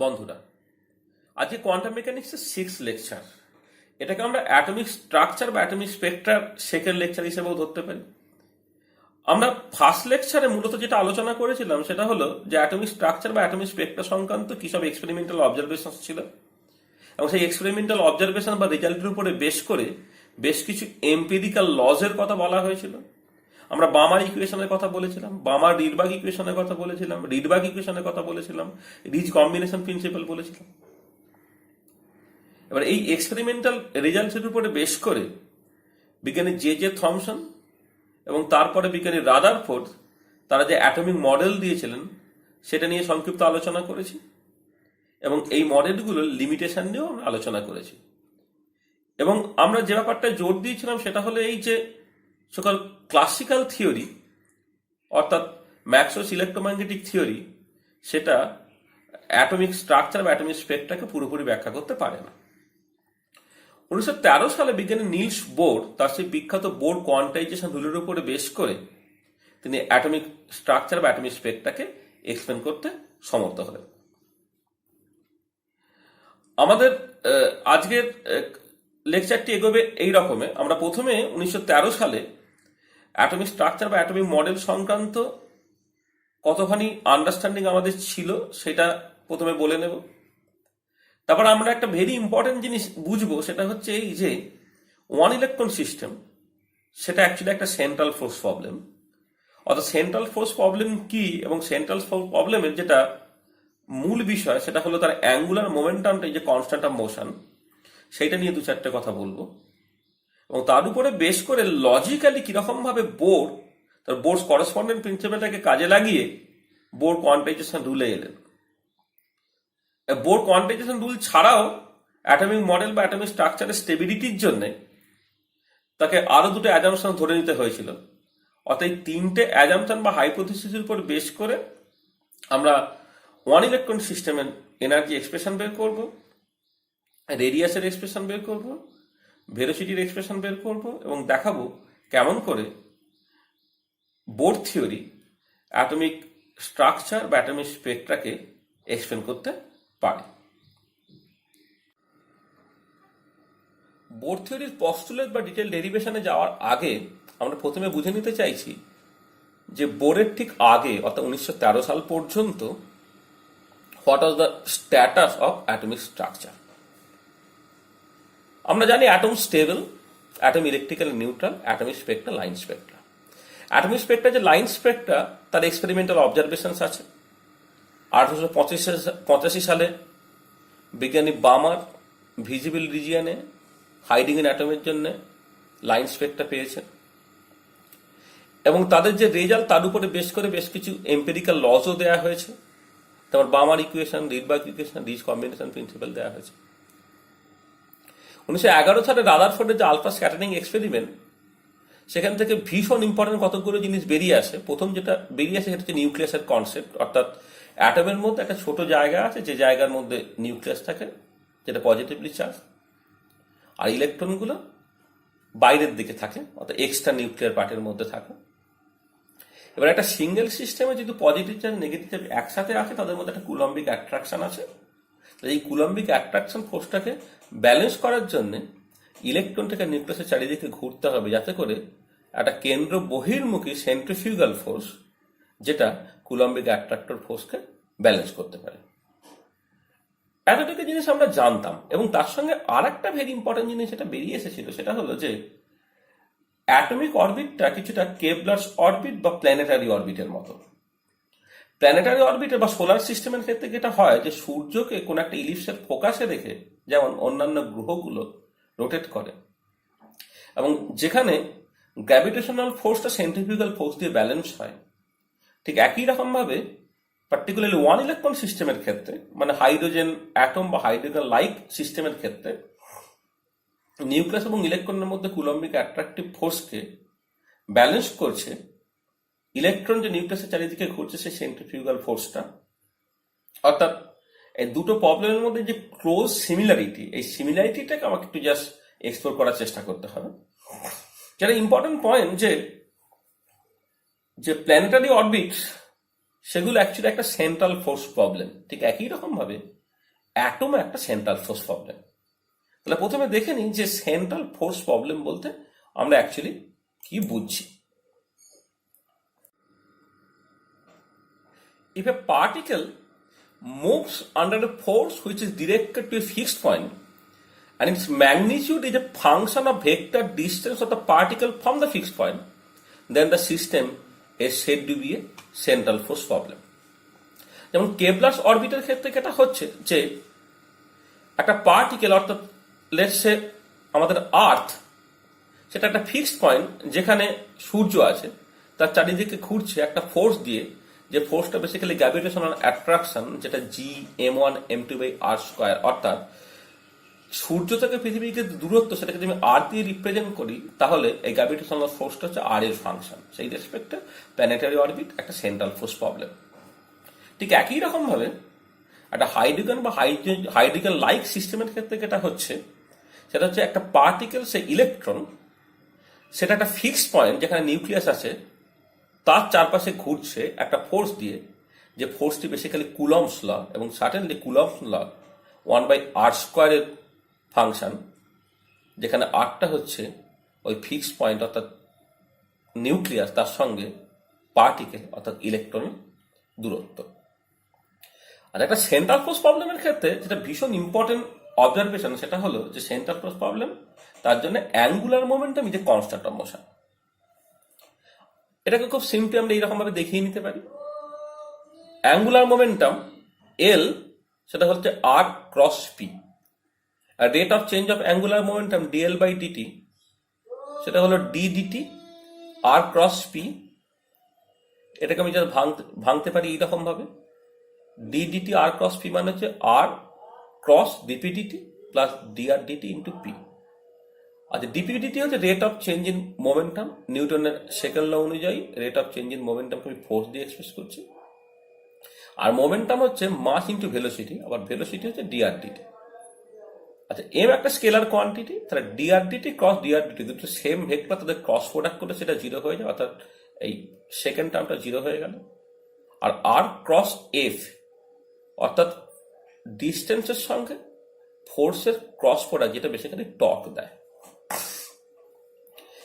বন্ধুরা, আজকে কোয়ান্টাম মেকানিক্সের 6th লেকচার। এটাকে আমরা অ্যাটমিক স্ট্রাকচার বা অ্যাটমিক স্পেকট্রার সেকেন্ড লেকচার হিসেবেও ধরতে পারি। আমরা ফার্স্ট লেকচারে মূলত যেটা আলোচনা করেছিলাম সেটা হলো যে অ্যাটমিক স্ট্রাকচার বা অ্যাটমিক স্পেকট্রা সংক্রান্ত কি সব এক্সপেরিমেন্টাল অবজারভেশন ছিল, এবং সেই এক্সপেরিমেন্টাল অবজারভেশন বা রেজাল্টের উপরে বেশ করে বেশ কিছু এম্পিরিক্যাল লজের কথা বলা হয়েছিল। আমরা বামার ইকুয়েশনের কথা বলেছিলাম, বামার রিডবার্গ ইকুয়েশনের কথা বলেছিলাম, রিডবার্গ ইকুয়েশনের কথা বলেছিলাম, রিচ কম্বিনেশন প্রিন্সিপাল বলেছিলাম। এবার এই এক্সপেরিমেন্টাল রেজাল্টের উপরে বেশ করে বিজ্ঞানী জে থমসন এবং তারপরে বিজ্ঞানী রাদারফোর্ড তারা যে অ্যাটমিক মডেল দিয়েছিলেন সেটা নিয়ে সংক্ষিপ্ত আলোচনা করেছি, এবং এই মডেলগুলোর লিমিটেশন নিয়েও আমরা আলোচনা করেছি। এবং আমরা যে ব্যাপারটায় জোর দিয়েছিলাম সেটা হলো এই যে সকল ক্লাসিক্যাল থিওরি অর্থাৎ ম্যাক্সওয়েলস ইলেকট্রোম্যাগনেটিক থিওরি সেটা অ্যাটমিক স্ট্রাকচার বা অ্যাটমিক স্পেকট্রাকে পুরোপুরি ব্যাখ্যা করতে পারে না। 1913 সালে বিজ্ঞানী নিলস বোর তার সেই বিখ্যাত বোর কোয়ান্টাইজেশন রুলের উপরে বেশ করে তিনি অ্যাটমিক স্ট্রাকচার বা অ্যাটমিক স্পেকট্রাকে এক্সপ্লেন করতে সমর্থ হলেন। আমাদের আজকের লেকচারটি এগোবে এই রকমে। আমরা প্রথমে 1913 সালে অ্যাটমিক স্ট্রাকচার বা অ্যাটমিক মডেল সংক্রান্ত কতখানি আন্ডারস্ট্যান্ডিং আমাদের ছিল সেটা প্রথমে বলে নেব। তারপর আমরা একটা ভেরি ইম্পর্টেন্ট জিনিস বুঝবো, সেটা হচ্ছে এই যে ওয়ান ইলেকট্রন সিস্টেম সেটা অ্যাকচুয়ালি একটা সেন্ট্রাল ফোর্স প্রবলেম। অর্থাৎ সেন্ট্রাল ফোর্স প্রবলেম কি এবং সেন্ট্রাল ফোর্স প্রবলেমের যেটা মূল বিষয় সেটা হলো তার অ্যাঙ্গুলার মোমেন্টামটা, যে কনস্ট্যান্ট অফ মোশন, সেইটা নিয়ে দু চারটে কথা বলবো। এবং তার উপরে বেশ করে লজিক্যালি কিরকম ভাবে বোর তার বোর্স করেসপন্ডেন্ট প্রিন্সিপালটাকে কাজে লাগিয়ে বোর কোয়ান্টাইজেশন রুলে এলেন। বোর কোয়ান্টাইজেশন রুল ছাড়াও অ্যাটমিক মডেল বা অ্যাটমিক স্ট্রাকচারের স্টেবিলিটির জন্য তাকে আরো দুটো অ্যাজাম্পশন ধরে নিতে হয়েছিল। অর্থাৎ এই তিনটে অ্যাজাম্পশন বা হাইপোথিসিসের উপর বেশ করে আমরা ওয়ান ইলেকট্রন সিস্টেমের এনার্জি এক্সপ্রেশন বের করব, রেডিয়াসের এক্সপ্রেশন বের করব, ভেলোসিটির এক্সপ্রেশন বের করব, এবং দেখাবো কেমন করে বোর থিওরি অ্যাটমিক স্ট্রাকচার বা অ্যাটমিক স্পেকট্রাকে এক্সপ্লেন করতে পারে। বোর থিওরির পস্টুলেট বা ডিটেল ডেরিভেশনে যাওয়ার আগে আমরা প্রথমে বুঝে নিতে চাইছি যে বোরের ঠিক আগে অর্থাৎ 1913 সাল পর্যন্ত what was the status of atomic structure. আমরা জানি atom stable, atom electrical neutral, atomic Spectra, line Spectra. Atomic Spectra যে লাইন স্পেকট্রা তার এক্সপেরিমেন্টাল অবজারভেশনস আছে। 1885 সালে বিজ্ঞানী বামার ভিজিবল রিজিয়নে হাইডিং ইন অ্যাটমের জন্য লাইন স্পেকট্রা পেয়েছেন, এবং তাদের যে রেজাল্ট তার উপরে বেশ করে বেশ কিছু এম্পেরিক্যাল লজও দেওয়া হয়েছে। তারপর Balmer equation, Rydberg equation, Ritz combination principle দেওয়া হয়েছে। 1911 সালে রাদারফোর্ডের যে আলফা স্ক্যাটারিং এক্সপেরিমেন্ট, সেখান থেকে ভীষণ ইম্পর্টেন্ট কতগুলো জিনিস বেরিয়ে আসে। প্রথম যেটা বেরিয়ে আসে সেটা হচ্ছে নিউক্লিয়াসের কনসেপ্ট। অর্থাৎ অ্যাটমের মধ্যে একটা ছোট জায়গা আছে যে জায়গার মধ্যে নিউক্লিয়াস থাকে যেটা পজিটিভলি চার্জ, আর ইলেকট্রনগুলো বাইরের দিকে থাকে অর্থাৎ এক্সট্রা নিউক্লিয়ার পার্টের মধ্যে থাকে। এবার একটা সিঙ্গেল সিস্টেমে যদি পজিটিভ চার্জ নেগেটিভ চার্জ একসাথে আছে তাদের মধ্যে একটা কুলম্বিক অ্যাট্রাকশন আছে। এই কুলম্বিক অ্যাট্রাকশন ফোর্সটাকে ব্যালেন্স করার জন্য ইলেকট্রনটাকে নিউক্লিয়াসের চারিদিকে ঘুরতে হবে যাতে করে একটা কেন্দ্র বহির্মুখী সেন্ট্রিফিউগাল ফোর্স যেটা কুলম্বিক অ্যাট্রাক্টর ফোর্সকে ব্যালেন্স করতে পারে। এতটুকু জিনিস আমরা জানতাম, এবং তার সঙ্গে আর একটা ভেরি ইম্পর্টেন্ট জিনিস যেটা বেরিয়ে এসেছিল সেটা হলো যে অ্যাটমিক অরবিটটা কিছুটা কেপলারস অরবিট বা প্ল্যানেটারি অরবিটের মতো। প্ল্যানেটারি অরবিটে বা সোলার সিস্টেমের ক্ষেত্রে যেটা হয় যে সূর্যকে কোন একটা ইলিপসের ফোকাসে রেখে যেমন অন্যান্য গ্রহগুলো রোটেট করে, এবং যেখানে গ্র্যাভিটেশনাল ফোর্সটা সেন্ট্রিফিউগাল ফোর্স দিয়ে ব্যালেন্স হয়, ঠিক একই রকম ভাবে পার্টিকুলারলি ওয়ান ইলেকট্রন সিস্টেমের ক্ষেত্রে মানে হাইড্রোজেন অ্যাটম বা হাইড্রোজেন লাইক সিস্টেমের ক্ষেত্রে নিউক্লিয়াস এবং ইলেকট্রনের মধ্যে কুলম্বিক অ্যাট্রাকটিভ ফোর্সকে ব্যালেন্স করছে ইলেকট্রন যে নিউক্লিয়াসের চারিদিকে ঘুরছে সেই সেন্ট্রিফিউগাল ফোর্সটা। অর্থাৎ এই দুটো প্রবলেমের মধ্যে যে ক্লোজ সিমিলারিটি, এই সিমিলারিটিটাকে আমাকে একটু জাস্ট এক্সপ্লোর করার চেষ্টা করতে হবে। যেটা ইম্পর্টেন্ট পয়েন্ট যে প্ল্যানেটারি অরবিট সেগুলো অ্যাকচুয়ালি একটা সেন্ট্রাল ফোর্স প্রবলেম। ঠিক একই রকম ভাবে অ্যাটম একটা সেন্ট্রাল ফোর্স প্রবলেম। তাহলে প্রথমে দেখে নিই যে সেন্ট্রাল ফোর্স প্রবলেম বলতে আমরা অ্যাকচুয়ালি কি বুঝছি। If a particle moves under a force which is directed to a fixed point and its magnitude is a function of vector distance of the particle from the fixed point, then the system is said to be a central force problem. যেমন কেপলার্স অরবিটের ক্ষেত্রে এটা হচ্ছে যে একটা particle, অর্থাৎ let's say আমাদের আর্থ, সেটা একটা ফিক্সড পয়েন্ট যেখানে সূর্য আছে, তার চারিদিকে ঘুরছে একটা ফোর্স দিয়ে, যে ফোর্সটা বেসিক্যালি গ্র্যাভিটেশনাল অ্যাট্রাকশন, যেটা G m1m2/r²। অর্থাৎ সূর্য থেকে পৃথিবীকে দূরত্ব, সেটাকে যদি আমি আর দিয়ে রিপ্রেজেন্ট করি, তাহলে এই গ্র্যাভিটেশনাল ফোর্সটা হচ্ছে আর এর ফাংশন। সেই রেসপেক্টে প্ল্যানেটারি অরবিট একটা সেন্ট্রাল ফোর্স প্রবলেম। ঠিক একই রকম ভাবে একটা হাইড্রোজেন বা হাইড্রোজেন লাইক সিস্টেমের ক্ষেত্রে যেটা হচ্ছে, সেটা হচ্ছে একটা পার্টিকেল, সে ইলেকট্রন, সেটা একটা ফিক্সড পয়েন্ট যেখানে নিউক্লিয়াস আছে, তার চারপাশে ঘুরছে একটা ফোর্স দিয়ে, যে ফোর্সটি বেসিক্যালি কুলম্বস ল, এবং সার্টেনলি কুলম্বস ল 1/r² এর ফাংশন, যেখানে আরটা হচ্ছে ওই ফিক্সড পয়েন্ট অর্থাৎ নিউক্লিয়াস, তার সঙ্গে পার্টিকেল অর্থাৎ ইলেকট্রনের দূরত্ব। আর একটা সেন্ট্রাল ফোর্স প্রবলেমের ক্ষেত্রে যেটা ভীষণ ইম্পর্টেন্ট অবজারভেশন, সেটা হলো যে সেন্ট্রাল ফোর্স প্রবলেম, তার জন্য angular momentum is a constant of motion. এটাকে খুব সিম্পলি আমরা এইরকম ভাবে দেখিয়ে নিতে পারি। অ্যাঙ্গুলার মোমেন্টাম এল, সেটা হচ্ছে R cross P, R rate of change of angular momentum dl/dt, সেটা হলো d/dt আর ক্রস পি। এটাকে আমি যা ভাঙতে পারি এইরকম ভাবে, d/dt আর ক্রস পি মানে হচ্ছে R cross dp/dt plus dr/dt into P. আচ্ছা, dp/dt হচ্ছে rate of change in momentum, নিউটনের সেকেন্ড ল অনুযায়ী রেট অফ চেঞ্জ ইন মোমেন্টামকে আমি ফোর্স দিয়ে এক্সপ্রেস করছি। আর মোমেন্টাম হচ্ছে মাস ইন্টু ভেলোসিটি, আবার ভেলোসিটি হচ্ছে dr/dt। আচ্ছা, এম একটা স্কেলার কোয়ান্টিটি, তাহলে dr/dt ক্রস dr/dt দুটো সেম ভেক্টর, তাদের ক্রস প্রোডাক্ট করলে সেটা জিরো হয়ে যায়, অর্থাৎ এই সেকেন্ড টার্মটা জিরো হয়ে গেল। আর আর ক্রস এফ, অর্থাৎ ডিস্টেন্সের সঙ্গে ফোর্সের ক্রস প্রোডাক্ট, যেটা বেসিক্যালি টর্ক দেয়।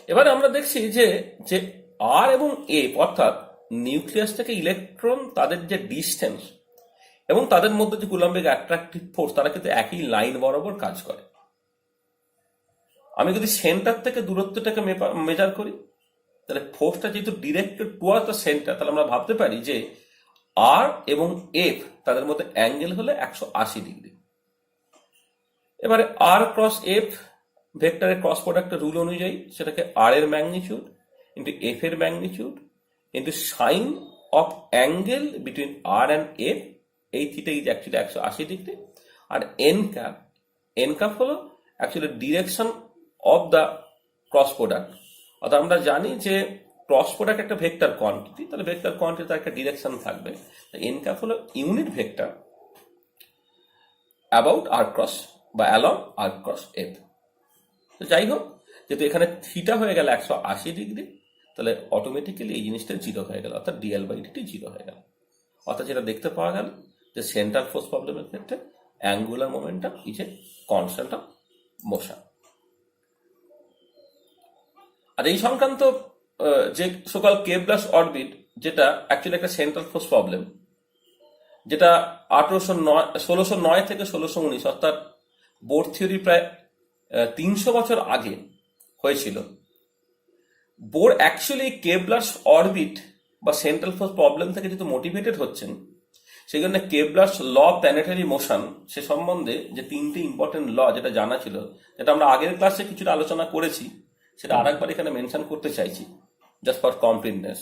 এবারে আমরা দেখছি যে যে আর এবং এফ, অর্থাৎ নিউক্লিয়াস থেকে ইলেকট্রন, তাদের যে ডিস্টেন্স এবং তাদের মধ্যে যে কুলম্বিক অ্যাট্রাকটিভ ফোর্স, তারা কিন্তু একই লাইন বরাবর কাজ করে। আমি যদি সেন্টার থেকে দূরত্বটাকে মেজার করি, তাহলে ফোর্সটা যেহেতু ডিরেক্টেড টুয়ার্ডস দ্য সেন্টার, তাহলে আমরা ভাবতে পারি যে আর এবং এফ, তাদের মধ্যে অ্যাঙ্গেল হলে 180 ডিগ্রি। এবারে আর ক্রস এফ ভেক্টরের ক্রস প্রোডাক্টের রুল অনুযায়ী, সেটাকে আর এর ম্যাগনিটিউড ইন্টু এফ এর magnitude into sine of angle between R and F, এই থিটা ইজ অ্যাকচুয়ালি 180 ডিগ্রি। আর এন ক্যাপ হলো actually direction of the cross product. অর্থাৎ আমরা জানি যে ক্রস প্রোডাক্ট একটা ভেক্টর কোয়ান্টিটি, তাহলে ভেক্টর কোয়ান্টিটি তার একটা ডিরেকশন থাকবে। এন ক্যাপ হলো unit vector about R cross বা অ্যালং আর ক্রস এফ। তো যাই হোক, যেহেতু এখানে থিটা হয়ে গেল 180 ডিগ্রি, তাহলে অটোমেটিক্যালি এই জিনিসটা জিরো হয়ে গেল, অর্থাৎ dl/dt জিরো হয়ে গেল। অর্থাৎ যেটা দেখতে পাওয়া গেল যে সেন্ট্রাল ফোর্স প্রবলেমের ক্ষেত্রে angular momentum is a constant of motion. আর এই সংক্রান্ত যে সকল কেপলার্স অরবিট, যেটা অ্যাকচুয়ালি একটা সেন্ট্রাল ফোর্স প্রবলেম, যেটা 1609 থেকে 1619, অর্থাৎ বোর থিওরি প্রায় 300 বছর আগে হয়েছিল। বোর অ্যাকচুয়ালি কেপলার্স অরবিট বা সেন্ট্রাল ফোর্স প্রবলেম থেকে যেহেতু মোটিভেটেড হচ্ছেন, সেই জন্য কেপলার্স ল প্ল্যানেটারি মোশন, সে সম্বন্ধে যে 3টে ইম্পর্টেন্ট ল যেটা জানা ছিল, যেটা আমরা আগের ক্লাসে কিছুটা আলোচনা করেছি, সেটা আরেকবার এখানে মেনশন করতে চাইছি জাস্ট ফর কমপ্লিটনেস।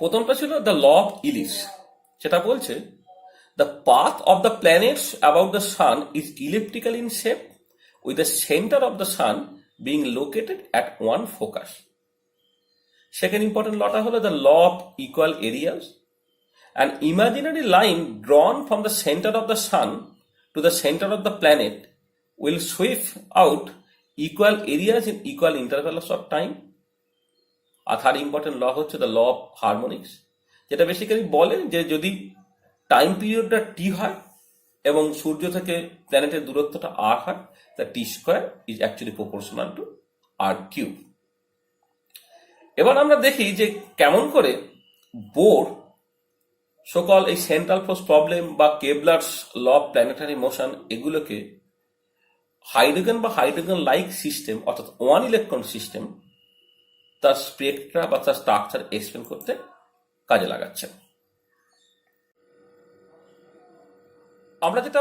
প্রথমটা ছিল দ্য ল অফ ইলিপস। সেটা বলছে the path of the planets about the sun is elliptical in shape, with the center of the sun being located at one focus. Second important law হলো the law of equal areas. An imaginary line drawn from the center of the sun to the center of the planet will sweep out equal areas in equal intervals of time. আর third important law হচ্ছে the law of harmonics, যেটা basically বলে যে যদি time পিরিয়ডটা টি হয়, এবং সূর্য থেকে প্ল্যানেটের দূরত্বটা r হয়, তা T square is actually proportional to r cube. এবার আমরা দেখি যে কেমন করে বোর সকল এই সেন্ট্রাল ফোর্স প্রবলেম বা কেবলার্স ল অফ প্ল্যানেটারি মোশন এগুলোকে হাইড্রোজেন বা হাইড্রোজেন লাইক সিস্টেম অর্থাৎ ওয়ান ইলেকট্রন সিস্টেম তার স্পেকট্রা বা তার স্ট্রাকচার এক্সপ্লেন করতে কাজে লাগাচ্ছে। আমরা যেটা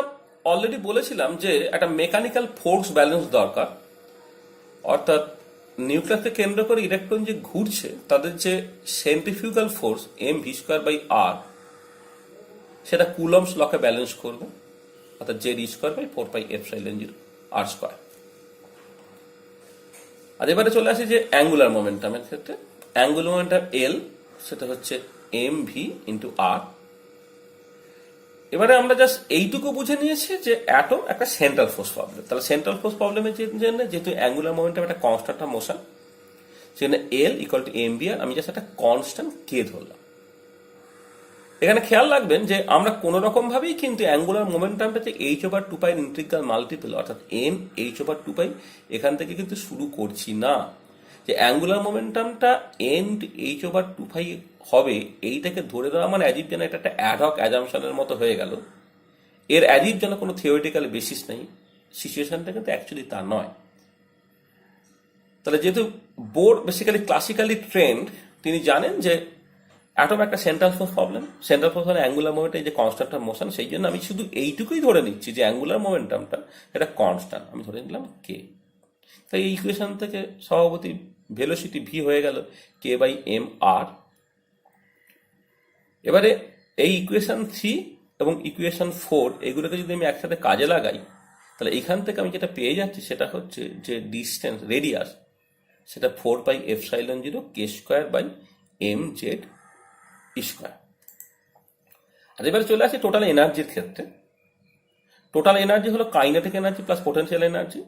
অলরেডি বলেছিলাম যে একটা মেকানিক্যাল ফোর্স ব্যালেন্স দরকার, অর্থাৎ নিউক্লিয়াসকে কেন্দ্র করে ইলেকট্রন যে ঘুরছে তাদের যে centrifugal force M V square by R সেটা কুলম্বস লকে ব্যালেন্স করবে, অর্থাৎ Z square by 4πε0 R square. আর এবারে চলে আসি যে অ্যাঙ্গুলার মোমেন্টামের ক্ষেত্রে, অ্যাঙ্গুলার মোমেন্টাম এল সেটা হচ্ছে এম ভি ইন্টু আর। এবারে আমরা জাস্ট এইটুকু বুঝে নিয়েছি যে অ্যাটম একটা সেন্ট্রাল ফোর্স প্রবলেম। তাহলে সেন্ট্রাল ফোর্স প্রবলেমের জন্য যেহেতু অ্যাঙ্গুলার মোমেন্টাম একটা কনস্ট্যান্ট অফ মোশন, সেখানে L equal to M V আর আমি জাস্ট একটা কনস্ট্যান্ট কে ধরলাম। এখানে খেয়াল রাখবেন যে আমরা কোনো রকম ভাবেই কিন্তু অ্যাঙ্গুলার মোমেন্টামটাতে h/2π ইন্টিগ্রাল মাল্টিপল অর্থাৎ n h/2π এখান থেকে কিন্তু শুরু করছি না। যে অ্যাঙ্গুলার মোমেন্টামটা n h/2π হবে এইটাকে ধরে দেওয়া মানে অ্যাজিভ যেন এটা একটা অ্যাডহক অ্যাজাম্পশনের মতো হয়ে গেল, এর অ্যাজিভ যেন কোনো থিওরিটিক্যাল বেসিস নেই, সিচুয়েশনটা কিন্তু অ্যাকচুয়ালি তা নয়। তাহলে যেহেতু বোর বেসিক্যালি ক্লাসিক্যালি ট্রেন্ড, তিনি জানেন যে অ্যাটম একটা central force problem, central force মানে অ্যাঙ্গুলার মোমেন্টাম যে কনস্ট্যান্ট অফ মোশন, সেই জন্য আমি শুধু এইটুকুই ধরে নিচ্ছি যে অ্যাঙ্গুলার মোমেন্টামটা এটা কনস্ট্যান্ট, আমি ধরে নিলাম কে। তাই এই ইকুয়েশন থেকে স্বভাবতই ভেলোসিটি ভি হয়ে গেল কে বাই এম আর। এবারে এই ইকুয়েশন 3 এবং ইকুয়েশন 4 এগুলোকে যদি আমি একসাথে কাজে লাগাই, তাহলে এখান থেকে আমি যেটা পেয়ে যাচ্ছি সেটা হচ্ছে যে ডিস্টেন্স রেডিয়াস সেটা 4πε0 কে square by M Z square. আর এবারে চলে আসি টোটাল এনার্জির ক্ষেত্রে। টোটাল এনার্জি হলো kinetic energy plus potential energy.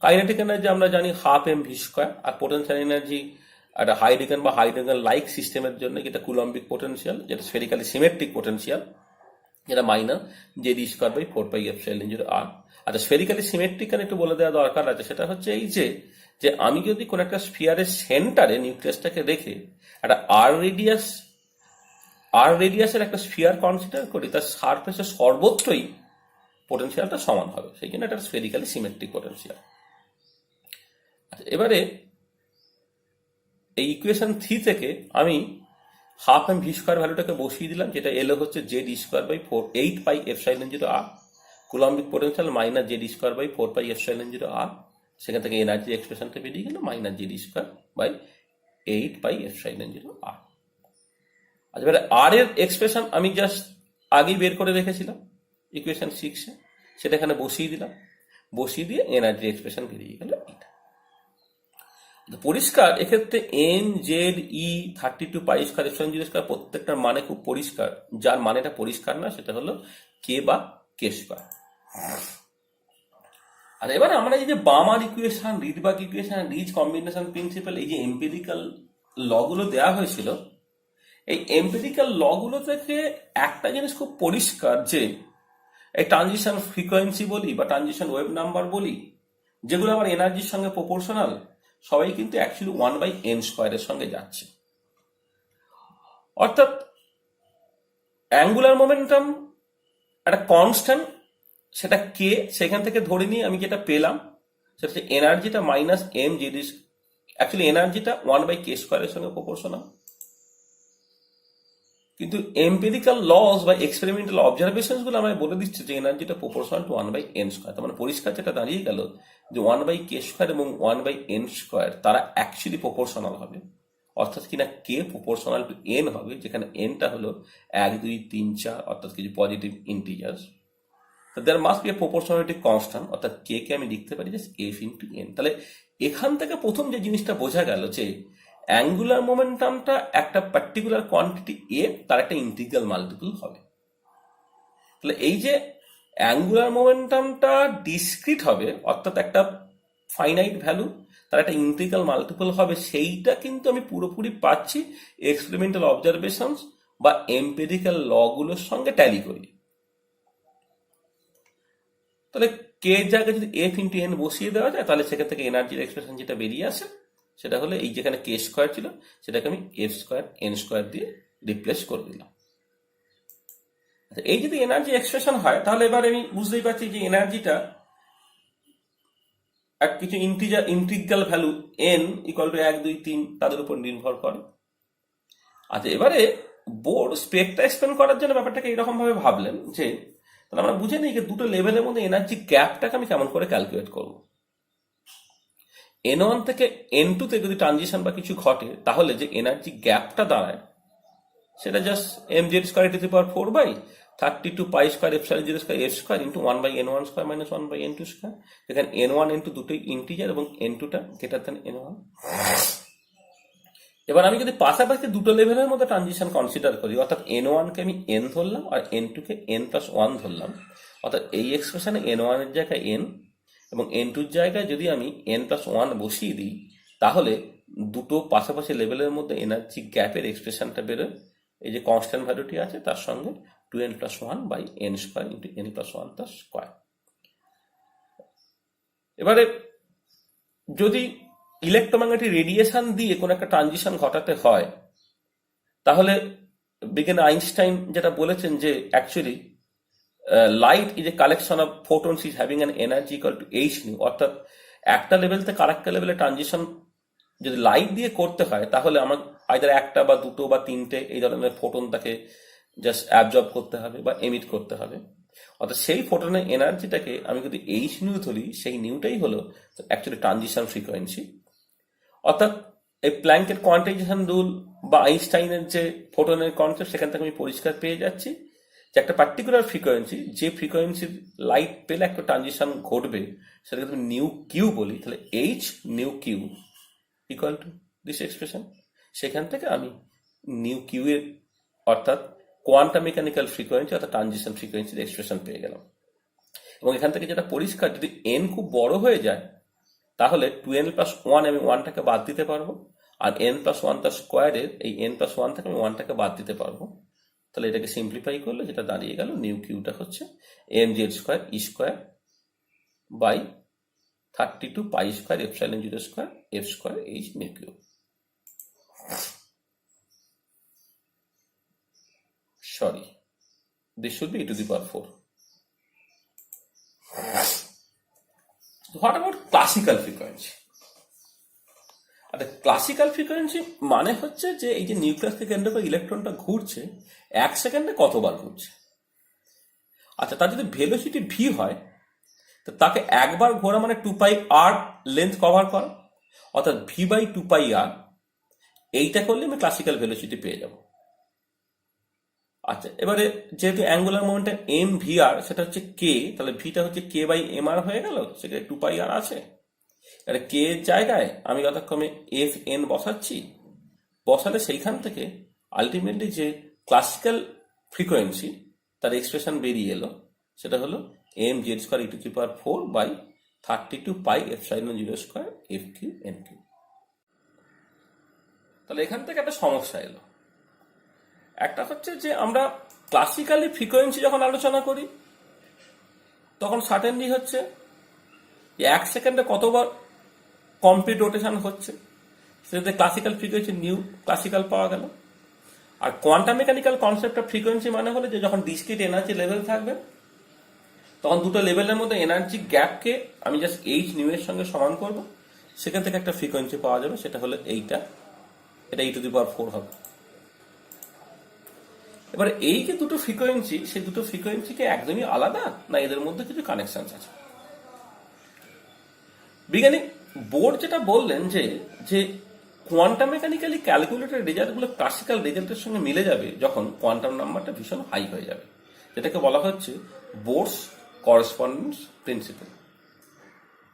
Kinetic energy আমরা জানি হাফ এম ভি স্কোয়ার, আর পোটেনশিয়াল এনার্জি একটা হাইড্রোজেন বা হাইড্রোজেন লাইক সিস্টেমের জন্য যেটা কুলম্বিক পোটেনশিয়াল, যেটা স্ফেরিক্যালি সিমেট্রিক পোটেনশিয়াল, যেটা minus Z square by 4πε0 R. আচ্ছা, স্ফেরিক্যালি সিমেট্রিক কেন একটু বলে দেওয়া দরকার আছে, সেটা হচ্ছে এই যে আমি যদি কোনো একটা স্ফিয়ারের সেন্টারে নিউক্লিয়াসটাকে রেখে একটা আর রেডিয়াসের একটা স্ফিয়ার কনসিডার করি, তার সারফেসের সর্বত্রই পোটেনশিয়ালটা সমান হবে, সেই জন্য একটা স্ফেরিক্যালি সিমেট্রিক পোটেনশিয়াল। আচ্ছা, এবারে এই ইকুয়েশন 3 থেকে আমি হাফ এম ভি স্কোয়ার ভ্যালুটাকে বসিয়ে দিলাম, যেটা এলো হচ্ছে Z square by 8πε0 R, coulombic potential minus Z square by 4πε0 R, সেখান থেকে এনার্জি এক্সপ্রেশনটা বেরিয়ে গেল minus Z square by 8πε0 R. আচ্ছা, এবারে আর এর এক্সপ্রেশন আমি জাস্ট আগেই বের করে রেখেছিলাম ইকুয়েশন 6-এ, সেটা এখানে বসিয়ে দিলাম, বসিয়ে দিয়ে এনার্জি এক্সপ্রেশন বেরিয়ে গেল এটা। পরিষ্কার এক্ষেত্রে এন জেড ই 32π² প্রত্যেকটার মানে খুব পরিষ্কার, যার মানেটা পরিষ্কার না সেটা হলো কে বা কে স্কোয়ার। আর এবার আমরা এই যে Balmer equation, Rydberg equation, Ritz combination principle, এই যে এম্পিরিক্যাল লগুলো দেওয়া হয়েছিল, এই এম্পিরিক্যাল লগুলো থেকে একটা জিনিস খুব পরিষ্কার যে এই ট্রানজিশন ফ্রিকোয়েন্সি বলি বা ট্রানজিশন ওয়েভ নাম্বার বলি, যেগুলো আবার এনার্জির সঙ্গে প্রপোর্শনাল, সবাই কিন্তু অ্যাকচুয়ালি 1/n² এর সঙ্গে যাচ্ছে। অর্থাৎ অ্যাঙ্গুলার মোমেন্টাম একটা কনস্ট্যান্ট, সেটা কে, সেখান থেকে ধরে নিয়ে আমি যেটা পেলাম সেটা হচ্ছে এনার্জিটা মাইনাস এম জেড, অ্যাকচুয়ালি এনার্জিটা 1/k² এর সঙ্গে প্রপোর্শনাল। কিন্তু এম্পিরিক্যাল লস বা এক্সপেরিমেন্টাল অবজারভেশনস গুলো আমায় বলে দিচ্ছে যে এনার্জিটা প্রপোর্শনাল টু 1/n²। তার মানে পরিষ্কার যেটা দাঁড়িয়ে গেল যে 1/k² এবং 1/n² তারা অ্যাকচুয়ালি প্রপোর্শনাল হবে, অর্থাৎ কিনা কে প্রপোর্শনাল টু এন হবে, যেখানে এনটা হলো 1 2 3 4 অর্থাৎ কিছু পজিটিভ ইন্টিজার্স। তো there must be a proportionality constant, অর্থাৎ কে কে আমি লিখতে পারি জাস্ট এফ ইন্টু এন। তাহলে এখান থেকে প্রথম যে জিনিসটা বোঝা গেল যে অ্যাঙ্গুলার মোমেন্টামটা একটা পার্টিকুলার কোয়ান্টিটি এ তার একটা ইন্টিগ্রাল মাল্টিপল হবে। তাহলে এই যে অ্যাঙ্গুলার মোমেন্টামটা ডিসক্রিট হবে, অর্থাৎ একটা ফাইনাইট ভ্যালু তার একটা ইন্টিগ্রাল মাল্টিপল হবে, সেইটা কিন্তু আমি পুরোপুরি পাচ্ছি এক্সপেরিমেন্টাল অবজারভেশনস বা এম্পিরিক্যাল লগুলোর সঙ্গে ট্যালি করি। তাহলে কে এর জায়গায় যদি এফ ইন্টু এন বসিয়ে দেওয়া যায়, তাহলে সেখান থেকে এনার্জির এক্সপ্রেশন যেটা বেরিয়ে আসে সেটা হলো এই যেখানে কে স্কোয়ার ছিল সেটাকে আমি এফ স্কোয়ার এন স্কোয়ার দিয়ে রিপ্লেস করে দিলাম। আচ্ছা, এই যদি এনার্জি এক্সপ্রেশন হয় তাহলে এবার আমি বুঝতেই পারছি যে এনার্জিটা এক কিছু integral value N equal to 1 2 3 তাদের উপর নির্ভর করে। আচ্ছা, এবারে বোর স্পেকটা এক্সপ্লেন করার জন্য ব্যাপারটাকে এরকম ভাবে ভাবলেন যে তাহলে আমরা বুঝে নিই যে দুটো লেভেলের মধ্যে এনার্জি গ্যাপটাকে আমি কেমন করে ক্যালকুলেট করব। এন ওয়ান থেকে এন টু তে যদি ট্রানজিশন বা কিছু ঘটে তাহলে যে এনার্জি গ্যাপটা দাঁড়ায় সেটা just M Z square to the power 4 by 32 pi square epsilon zero square F square into 1 by N one square minus 1 by N two square, যেখানে এন ওয়ান এন টু দুটোই ইন্টিজার এবং N টুটা greater than N one. এবার আমি যদি পাশাপাশি দুটো লেভেলের মধ্যে ট্রানজিশন কনসিডার করি, অর্থাৎ এন ওয়ানকে আমি এন ধরলাম আর এন টুকে এন প্লাস ওয়ান ধরলাম, অর্থাৎ এই এক্সপ্রেশনে এন ওয়ানের জায়গায় এন এবং এন টুর জায়গায় যদি আমি এন প্লাস ওয়ান বসিয়ে দিই তাহলে দুটো পাশাপাশি লেভেলের মধ্যে এনার্জি গ্যাপের এক্সপ্রেশনটা বেরোয় এই যে কনস্ট্যান্ট ভ্যালুটি আছে তার সঙ্গে 2n plus one by N square into N plus one তার স্কোয়ার। এবারে যদি ইলেকট্রোম্যাগনেটিক রেডিয়েশন দিয়ে কোনো একটা ট্রানজিশন ঘটাতে হয় তাহলে বিজ্ঞানী আইনস্টাইন যেটা বলেছেন যে actually light is a collection of photons is having an energy equal to H new, অর্থাৎ একটা লেভেল থেকে আরেকটা লেভেলে ট্রানজিশন যদি লাইট দিয়ে করতে হয় তাহলে আমার আইদার একটা বা দুটো বা তিনটে এই ধরনের ফোটন তাকে জাস্ট অ্যাবজর্ব করতে হবে বা এমিট করতে হবে, অর্থাৎ সেই ফোটনের এনার্জিটাকে আমি যদি এইচ নিউ ধরি সেই নিউটাই হলো অ্যাকচুয়ালি ট্রানজিশন ফ্রিকোয়েন্সি। অর্থাৎ এই প্ল্যাঙ্কের কোয়ান্টাইজেশন রুল বা আইনস্টাইনের যে ফোটনের কনসেপ্ট সেখান থেকে আমি পরিষ্কার পেয়ে যাচ্ছি যে একটা পার্টিকুলার ফ্রিকোয়েন্সি, যে ফ্রিকোয়েন্সির লাইট পেলে একটা ট্রানজিশন ঘটবে সেটাকে যদি নিউ কিউ বলি তাহলে H nu Q equal to this expression. সেখান থেকে আমি নিউ কিউ এর অর্থাৎ কোয়ান্টাম মেকানিক্যাল ফ্রিকোয়েন্সি অর্থাৎ ট্রানজিশন ফ্রিকোয়েন্সির এক্সপ্রেশন পেয়ে গেলাম। এবং এখান থেকে যেটা পরিষ্কার, যদি এন খুব বড় হয়ে যায় তাহলে 2n প্লাস ওয়ান আমি ওয়ানটাকে বাদ দিতে পারবো, আর n প্লাস ওয়ান তার স্কোয়ারের এই n প্লাস ওয়ান থেকে আমি ওয়ানটাকে বাদ দিতে পারবো। তাহলে এটাকে সিম্পলিফাই করলে যেটা দাঁড়িয়ে গেল নিউ কিউটা হচ্ছে M Z square E square by 32 pi square epsilon zero square F square H nu Q. Sorry, this should be e to the power 4. What about classical frequency? আর ক্লাসিক্যাল ফ্রিকোয়েন্সি মানে হচ্ছে যে এই যে nucleus থেকে কেন্দ্র করে ইলেকট্রনটা ঘুরছে 1 সেকেন্ডে কতবার ঘুরছে। আচ্ছা, তার যদি ভেলোসিটি ভি হয় তো তাকে একবার ঘোরা মানে 2 পাই আর লেন্থ কভার করা, অর্থাৎ ভি বাই 2 পাই আর, এইটা করলে আমি ক্লাসিক্যাল ভেলোসিটি পেয়ে যাব। আচ্ছা, এবারে যেহেতু অ্যাঙ্গুলার মোমেন্টাম এম ভি আর সেটা হচ্ছে কে, তাহলে ভিটা হচ্ছে কে বাই এম আর হয়ে গেল, সেখানে 2 পাই আর আছে। এবারে কে এর জায়গায় আমি যথাক্রমে এফ এন বসালে সেইখান থেকে আলটিমেটলি যে ক্লাসিক্যাল ফ্রিকোয়েন্সি তার এক্সপ্রেশন বেরিয়ে এলো সেটা হলো M Z square E to the power 4 by 32 pi epsilon zero square F Q N Q. তাহলে এখান থেকে একটা সমস্যা এলো। একটা হচ্ছে যে আমরা ক্লাসিক্যালি ফ্রিকোয়েন্সি যখন আলোচনা করি তখন সার্টেনলি হচ্ছে 1 সেকেন্ডে কতবার কমপ্লিট রোটেশন হচ্ছে, সেটাতে ক্লাসিক্যাল ফ্রিকোয়েন্সি নিউ ক্লাসিক্যাল পাওয়া গেল। আর quantum mechanical concept of frequency মানে হলো যে যখন ডিসক্রিট এনার্জি লেভেল থাকবে তখন দুটো লেভেলের মধ্যে এনার্জি গ্যাপকে আমি জাস্ট এইচ নিউ এর সঙ্গে সমান করব, সেখান থেকে একটা ফ্রিকোয়েন্সি পাওয়া যাবে, সেটা হলো এটা ই টু দি পাওয়ার 4 হবে। এবার এই যে দুটো ফ্রিকোয়েন্সি, সেই দুটো ফ্রিকোয়েন্সিকে একদমই আলাদা না এদের মধ্যে কিছু কানেকশন আছে? বিজ্ঞানী বোর যেটা বললেন যে কোয়ান্টাম মেকানিক্যালি ক্যালকুলেটেড রেজাল্টগুলো ক্লাসিক্যাল রেজাল্টের সঙ্গে মিলে যাবে যখন কোয়ান্টাম নাম্বারটা ভীষণ হাই হয়ে যাবে, যেটাকে বলা হচ্ছে বোরস করেসপন্ডেন্স প্রিন্সিপাল।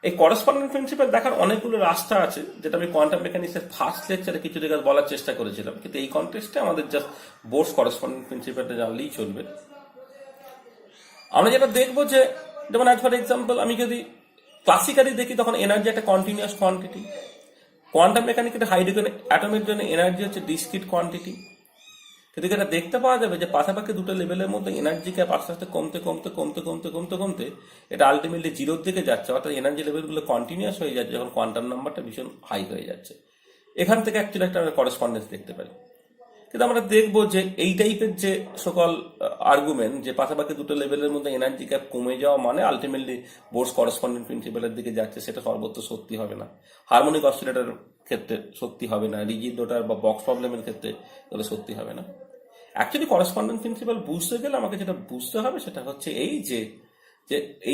এই করেসপন্ডেন্স প্রিন্সিপাল দেখার অনেকগুলো রাস্তা আছে, যেটা আমি কোয়ান্টাম মেকানিক্সের ফার্স্ট লেকচারে কিছু জায়গায় বলার চেষ্টা করেছিলাম, কিন্তু এই কনটেক্সটে আমাদের জাস্ট বোরস করেসপন্ডেন্স প্রিন্সিপালটা জানলেই চলবে। আমরা যেটা দেখবো যে যেমন ফর এক্সাম্পল আমি যদি ক্লাসিক্যালি দেখি তখন এনার্জি একটা continuous quantity, quantum mechanically hydrogen অ্যাটমের জন্য এনার্জি হচ্ছে ডিসক্রিট কোয়ান্টিটি। কিন্তু এটা দেখতে পাওয়া যাবে যে পাশাপাশি দুটো লেভেলের মধ্যে এনার্জি গ্যাপ আস্তে আস্তে কমতে কমতে কমতে কমতে কমতে কমতে এটা আলটিমেটলি জিরোর দিকে যাচ্ছে, অর্থাৎ এনার্জি লেভেলগুলো কন্টিনিউয়াস হয়ে যাচ্ছে যখন কোয়ান্টাম নাম্বারটা ভীষণ হাই হয়ে যাচ্ছে। এখান থেকে অ্যাকচুয়ালি একটা করেসপন্ডেন্স দেখতে পারি। কিন্তু আমরা দেখবো যে এই টাইপের যে সকল আর্গুমেন্ট যে পাশাপাশি দুটো লেভেলের মধ্যে এনার্জি গ্যাপ কমে যাওয়া মানে আলটিমেটলি বোর্স করেসপন্ডেন্ট প্রিন্সিপালের দিকে যাচ্ছে, সেটা সর্বত্র সত্যি হবে না। হারমোনিক অসিলেটরের ক্ষেত্রে সত্যি হবে না, রিজিড রোটার বা বক্স প্রবলেমের ক্ষেত্রে এগুলো সত্যি হবে না। অ্যাকচুয়ালি করেসপন্ডেন্ট প্রিন্সিপাল বুঝতে গেলে আমাকে যেটা বুঝতে হবে সেটা হচ্ছে এই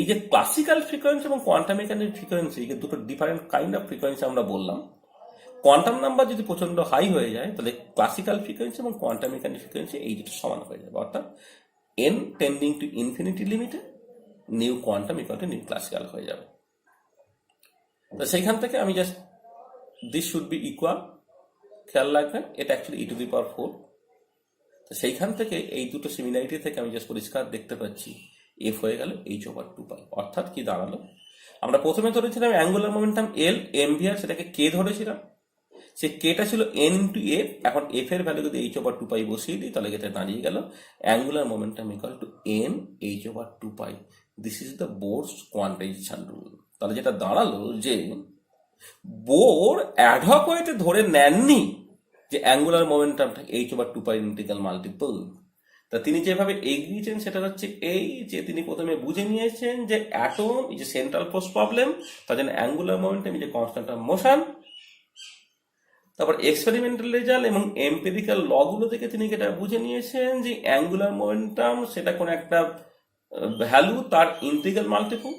যে ক্লাসিক্যাল ফ্রিকোয়েন্সি এবং কোয়ান্টাম মেকানিক্যাল ফ্রিকোয়েন্সি, দুটো ডিফারেন্ট কাইন্ড অফ ফ্রিকোয়েন্সি আমরা বললাম। কোয়ান্টাম নাম্বার যদি প্রচন্ড হাই হয়ে যায় তাহলে ক্লাসিক্যাল ফ্রিকোয়েন্সি এবং কোয়ান্টাম মেকানিক্যাল ফ্রিকোয়েন্সি এই দুটো সমান হয়ে যাবে, অর্থাৎ এন টেন্ডিং টু ইনফিনিটি লিমিটে new quantum equal to new classical হয়ে যাবে। তো সেইখান থেকে আমি just this should be equal, খেয়াল রাখবেন এটা অ্যাকচুয়ালি e⁴। তো সেইখান থেকে এই দুটো সিমিলারিটি থেকে আমি জাস্ট পরিষ্কার দেখতে পাচ্ছি এফ হয়ে গেল h/2π। অর্থাৎ কি দাঁড়ালো, আমরা প্রথমে ধরেছিলাম অ্যাঙ্গুলার মোমেন্টাম এল এমভিআর, সেটাকে কে ধরেছিলাম, সে কেটা ছিল এন ইন্টু এফ। এখন এফ এর ভ্যালু যদি h/2π বসিয়ে দিই তাহলে এটা দাঁড়িয়ে গেল angular momentum equal to N h/2π। This is the Bohr's quantization rule. তাহলে যেটা দাঁড়ালো যে বোর অ্যাডহক ওয়েতে ধরে নেননি যে অ্যাঙ্গুলার মোমেন্টামটা h/2π ইন্টিগ্রাল মাল্টিপল। তা তিনি যেভাবে এগিয়েছেন সেটা হচ্ছে এই যে তিনি প্রথমে বুঝে নিয়েছেন যে atom is a central force problem, তার জন্য angular momentum is a constant of motion. তারপর এক্সপেরিমেন্টাল রেজাল্ট এবং এম্পিরিক্যাল লগুলো থেকে তিনি এটা বুঝে নিয়েছেন যে অ্যাঙ্গুলার মোমেন্টাম সেটা কোন একটা ভ্যালু তার ইন্টিগ্রাল মাল্টিপল।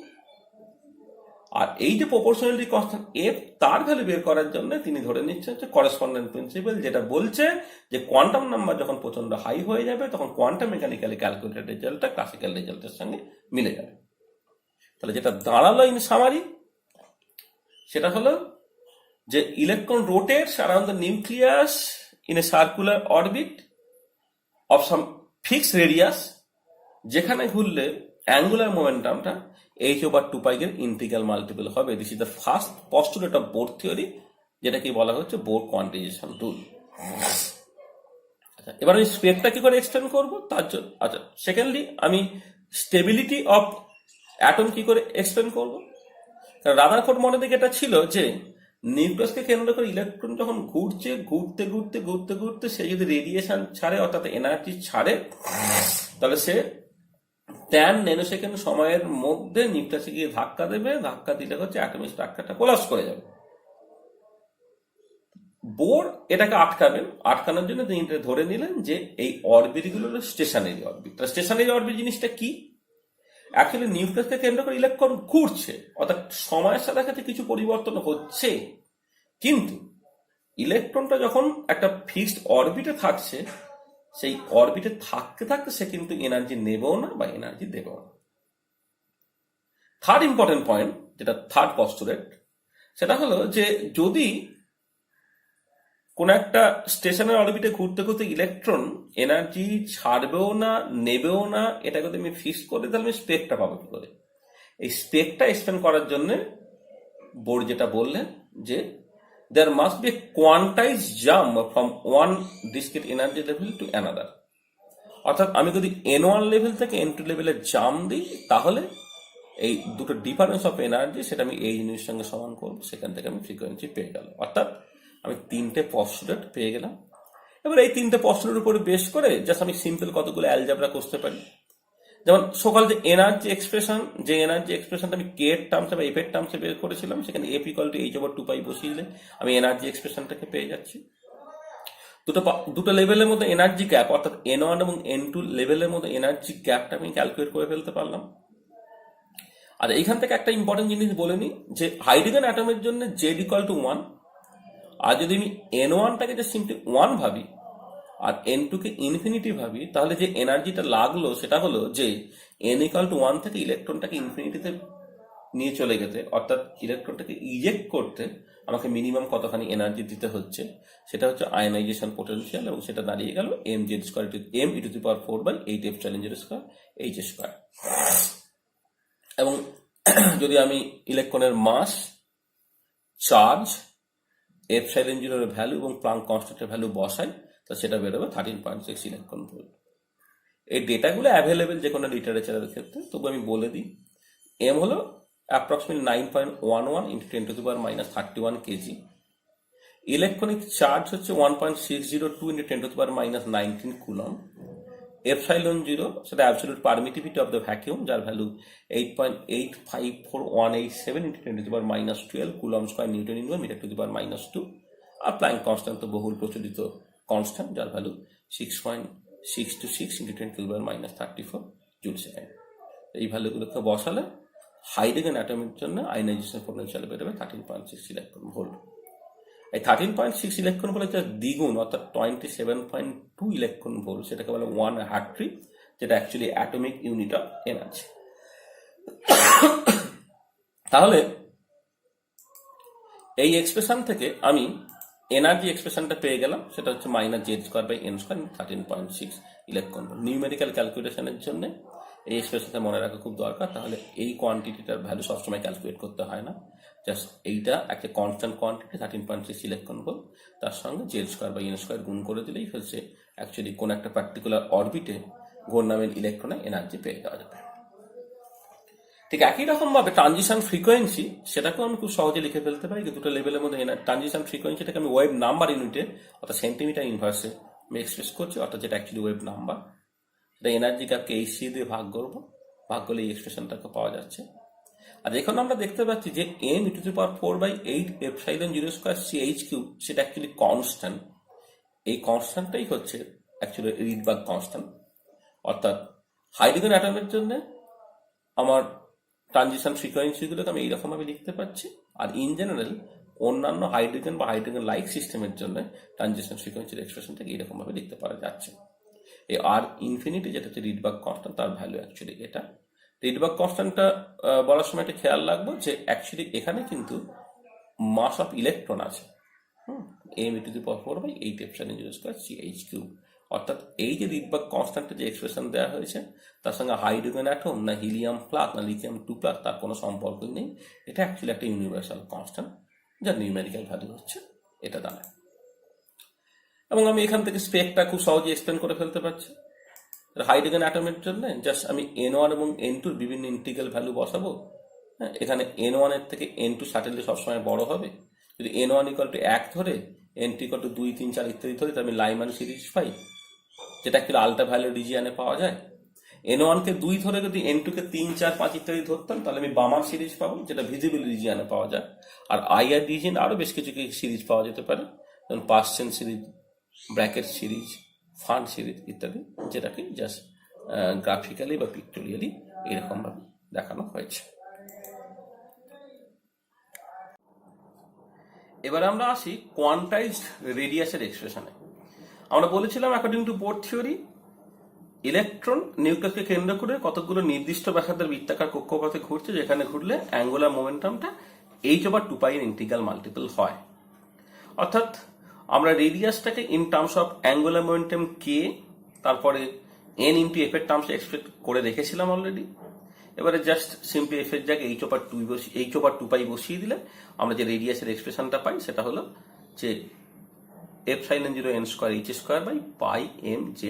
আর এই যে প্রপোর্শনালিটি কনস্ট্যান্ট এফ তার ভ্যালু বের করার জন্য তিনি ধরে নিচ্ছেন যে করেসপন্ডেন্ট প্রিন্সিপাল, যেটা বলছে যে কোয়ান্টাম নাম্বার যখন প্রচন্ড হাই হয়ে যাবে তখন কোয়ান্টাম মেকানিক্যালি ক্যালকুলেটেড রেজাল্টটা ক্লাসিক্যাল রেজাল্টের সঙ্গে মিলে যাবে। তাহলে যেটা দাঁড়ালো ইন সামারি সেটা হলো যে electron rotates around the nucleus in a circular orbit of some fixed radius, যেখানে ঘুরলে অ্যাঙ্গুলার মোমেন্টামটা h/2π এর ইন্টিগ্রাল মাল্টিপল হবে। This is the first postulate of Bohr theory, যেটাকে বলা হচ্ছে বোর কোয়ান্টাইজেশন রুল। আচ্ছা, এবার আমি স্পেকটা কি করে এক্সটেন্ড করবো তার জন্য, আচ্ছা সেকেন্ডলি আমি স্টেবিলিটি অফ অ্যাটম কি করে এক্সটেন্ড করবো। রাদারফোর্ড মডেল থেকে এটা ছিল যে নিউক্লিয়াসকে কেন্দ্র করে ইলেকট্রন যখন ঘুরছে ঘুরতে ঘুরতে ঘুরতে ঘুরতে সে যদি রেডিয়েশন ছাড়ে অর্থাৎ এনার্জি ছাড়ে তাহলে সে 10 ন্যানোসেকেন্ড সময়ের মধ্যে নিউক্লিয়াসে গিয়ে ধাক্কা দেবে, ধাক্কা দিলে হচ্ছে অ্যাটমিক স্ট্রাকচারটা কোলাপস করে যাবে। বোর এটাকে আটকাবেন, আটকানোর জন্য তিনি ধরে নিলেন যে এই অরবিট গুলো হলো স্টেশনারি অরবিট। স্টেশনারি অরবিট জিনিসটা কি, অ্যাকচুয়ালি নিউক্লিয়াসকে কেন্দ্র করে ইলেকট্রন ঘুরছে অর্থাৎ সময়ের সাথে সাথে কিছু পরিবর্তন হচ্ছে, কিন্তু ইলেকট্রনটা যখন একটা ফিক্সড অরবিটে থাকছে সেই অরবিটে থাকতে থাকতে সে কিন্তু এনার্জি নেবেও না বা এনার্জি দেবেও না। থার্ড ইম্পর্টেন্ট পয়েন্ট, যেটা থার্ড পস্টুলেট, সেটা হলো যে যদি কোন একটা স্টেশনের অরবিটে ঘুরতে ঘুরতে ইলেকট্রন এনার্জি ছাড়বেও না নেবেও না, এটা যদি আমি ফিক্স করি তাহলে আমি স্পেকটা পাবো কি করে। এই স্পেকটা এক্সটেন্ড করার জন্য বোর যেটা বললেন যে there must be a quantized jump from one discrete energy level to another, অর্থাৎ আমি যদি n1 লেভেল থেকে n2 লেভেলে জাম্প দিই তাহলে এই দুটো ডিফারেন্স অফ এনার্জি সেটা আমি এই জিনিসের সঙ্গে সমান করবো, সেখান থেকে আমি ফ্রিকোয়েন্সি পেয়ে গেল। অর্থাৎ আমি তিনটে পস্টুলেট পেয়ে গেলাম। এবার এই তিনটে পস্টুলেটের উপরে বেশ করে জাস্ট আমি সিম্পল কতগুলো অ্যালজেব্রা করতে পারি। যেমন সকাল যে এনার্জি এক্সপ্রেশনটা আমি কে এর টার্মসে বা এফ এর টার্মসে বের করেছিলাম, সেখানে এফ ইকুয়াল টু h/2π বসিয়ে দিলে আমি এনার্জি এক্সপ্রেশনটাকে পেয়ে যাচ্ছি। দুটো লেভেলের মধ্যে এনার্জি গ্যাপ অর্থাৎ n1 এবং n2 লেভেলের মধ্যে এনার্জি গ্যাপটা আমি ক্যালকুলেট করে ফেলতে পারলাম। আর এইখান থেকে একটা ইম্পর্টেন্ট জিনিস বলে নিই যে হাইড্রোজেন অ্যাটমের জন্য z ইকুয়াল টু 1, আর যদি আমি n1টাকে যে সিম্পলি 1 ভাবি আর n2 কে ইনফিনিটি ভাবি তাহলে যে এনার্জিটা লাগলো সেটা হলো যে n ইকুয়াল টু 1 থেকে ইলেকট্রনটাকে ইনফিনিটিতে নিয়ে চলে গেছে, অর্থাৎ ইলেকট্রনটাকে ইজেক্ট করতে আমাকে মিনিমাম কতখানি এনার্জি দিতে হচ্ছে, সেটা হচ্ছে আয়নাইজেশন পোটেনশিয়াল, এবং সেটা দাঁড়িয়ে গেল mz²m e⁴4/8f²h²। এবং যদি আমি ইলেকট্রনের মাস, চার্জ, এপসাইলন জিরোর ভ্যালু এবং প্লাঙ্ক কনস্ট্যান্টের ভ্যালু বসাই তো সেটা বেরোবে 13.6 ইলেকট্রন ভোল্ট। এই ডেটাগুলো অ্যাভেলেবেল যে কোনো লিটারেচারের ক্ষেত্রে, তবু আমি বলে দিই। এম হলো approximately 9.11 into 10⁻31 KG. Electronic charge হচ্ছে 1.602 ইন্টু 10⁻19 কুলম। এপসাইলন 0 সেটা absolute permittivity of the vacuum, যার value 8.854187 into 10⁻12 coulomb square newton inverse metre to the power -2। আর প্ল্যাঙ্ক কনস্ট্যান্ট তো বহুল প্রচলিত কনস্ট্যান্ট, যার ভ্যালু 6.626 ইন্টু 10⁻34 জুল সেকেন্ড। এই ভ্যালুগুলোকে বসালে হাইড্রোজেন অ্যাটমের জন্য আয়নাইজেশন পোটেনশিয়াল বেরোবে 13.6 ইলেকট্রন ভোল্ট। এই 13.6 ইলেকট্রন ভোল্ট যে দ্বিগুণ, অর্থাৎ 27.2 ইলেকট্রন ভোল্ট, সেটাকে বলে 1 হার্ট্রি, যেটা actually atomic unit of energy. তাহলে এই এক্সপ্রেশন থেকে আমি এনার্জি এক্সপ্রেশনটা পেয়ে গেলাম, সেটা হচ্ছে -z²/n² 13.6 ইলেকট্রন ভোল্ট। নিউমেরিক্যাল ক্যালকুলেশনের জন্য এই এক্সপ্রেশনটা মনে রাখা খুব দরকার, তাহলে এই কোয়ান্টিটিটার ভ্যালু সবসময় ক্যালকুলেট করতে হয় না। জাস্ট এইটা একটা কনস্ট্যান্ট কোয়ান্টিটি 13.6 ইলেকট্রন ভোল্ট, তার সঙ্গে z²/n² গুণ করে দিলেই হচ্ছে অ্যাকচুয়ালি কোন একটা পার্টিকুলার অরবিটে ঘূর্ণায়মান ইলেকট্রনের এনার্জি পেয়ে যাওয়া যাবে। ঠিক একই রকম ভাবে ট্রানজিশন ফ্রিকোয়েন্সি, সেটাকেও আমি খুব সহজে লিখে ফেলতে পারি। দুটো লেভেলের মধ্যে ট্রানজিশন ফ্রিকোয়েন্সিটাকে আমি ওয়েভ নাম্বার ইউনিটে অর্থাৎ সেন্টিমিটার ইনভার্সে আমি এক্সপ্রেস করছি, অর্থাৎ যেটা অ্যাকচুয়ালি ওয়েভ নাম্বার। সেটা এনার্জি গ্যাপকে HC দিয়ে ভাগ করবো, ভাগ করলে এই এক্সপ্রেশনটাকে পাওয়া যাচ্ছে। আর এখন আমরা দেখতে পাচ্ছি যে m⁴/8 এপসাইলন 0² CH3 সেটা অ্যাকচুয়ালি কনস্ট্যান্ট। এই কনস্ট্যান্টটাই হচ্ছে অ্যাকচুয়ালি রিডবার্গ কনস্ট্যান্ট। অর্থাৎ হাইড্রোজেন অ্যাটমের জন্য আমার ট্রানজিশন ফ্রিকোয়েন্সিগুলোকে আমি এইরকমভাবে লিখতে পারছি, আর ইন জেনারেল অন্যান্য হাইড্রোজেন বা হাইড্রোজেন লাইক সিস্টেমের জন্য ট্রানজিশন ফ্রিকোয়েন্সির এক্সপ্রেশনটাকে এইরকমভাবে লিখতে পারা যাচ্ছে। এই আর ইনফিনিটি যেটা হচ্ছে রিডবার্গ কনস্ট্যান্ট, তার ভ্যালু অ্যাকচুয়ালি এটা। রিডবার্গ কনস্ট্যান্টটা বলার সময় একটা খেয়াল রাখবো যে অ্যাকচুয়ালি এখানে কিন্তু মাস অফ ইলেকট্রন আছে, m⁴/8 এপসাইলন 0² CH3। অর্থাৎ এই যে রিডবার্গ কনস্ট্যান্টের যে এক্সপ্রেশন দেওয়া হয়েছে, তার সঙ্গে হাইড্রোজেন অ্যাটম না হিলিয়াম প্লাস না লিথিয়াম 2+ তার কোনো সম্পর্কই নেই। এটা অ্যাকচুয়ালি একটা ইউনিভার্সাল কনস্ট্যান্ট, যার নিউমেরিক্যাল ভ্যালু হচ্ছে এটা দাঁড়ায়। এবং আমি এখান থেকে স্পেকটা খুব সহজে এক্সপ্লেন করে ফেলতে পারছি। হাইড্রোজেন অ্যাটমের জন্য জাস্ট আমি n1 এবং n2 বিভিন্ন ইন্টিগ্রাল ভ্যালু বসাবো। হ্যাঁ, এখানে n1 এর থেকে n2 সার্টেনলি সবসময় বড় হবে। যদি n1 = 1 ধরে, n2 = 2, 3, 4 ইত্যাদি ধরে, তাহলে আমি লাইমান সিরিজ পাই, যেটা একটু আলট্রা ভ্যালু রিজিয়ানে পাওয়া যায়। n1 কে 2 ধরে যদি n2 কে 3, 4, 5 ইত্যাদি ধরতাম, তাহলে আমি বামার সিরিজ পাবো, যেটা ভিজিবল রিজিয়ানে পাওয়া যায়। আর আইআর রিজিয়ান আরো বেশ কিছু সিরিজ পাওয়া যেতে পারে, যেমন percent series, bracket series, fund series ইত্যাদি, যেটাকে জাস্ট গ্রাফিক্যালি বা পিক্টোরিয়ালি এরকমভাবে দেখানো হয়েছে। এবার আমরা আসি কোয়ান্টাইজড রেডিয়াসের এক্সপ্রেশনে। আমরা বলেছিলাম according to Bohr theory, electron নিউক্লিয়াসকে কেন্দ্র করে কতগুলো নির্দিষ্ট ব্যাসার্ধের বৃত্তাকার কক্ষপথে ঘুরছে, যেখানে ঘুরলে অ্যাঙ্গুলার মোমেন্টামটা h/2π এর ইন্টিগ্রাল মাল্টিপল হয়। অর্থাৎ আমরা রেডিয়াসটাকে in terms of angular momentum k, তারপরে n ইন্টু f এর টার্মসে এক্সপ্রেস করে রেখেছিলাম অলরেডি। এবারে জাস্ট সিম্পলি f এর জায়গায় h/2π বসিয়ে দিলে আমরা যে রেডিয়াসের এক্সপ্রেশনটা পাই, সেটা হলো যে এপসাইলন 0 n² h²/πmz²।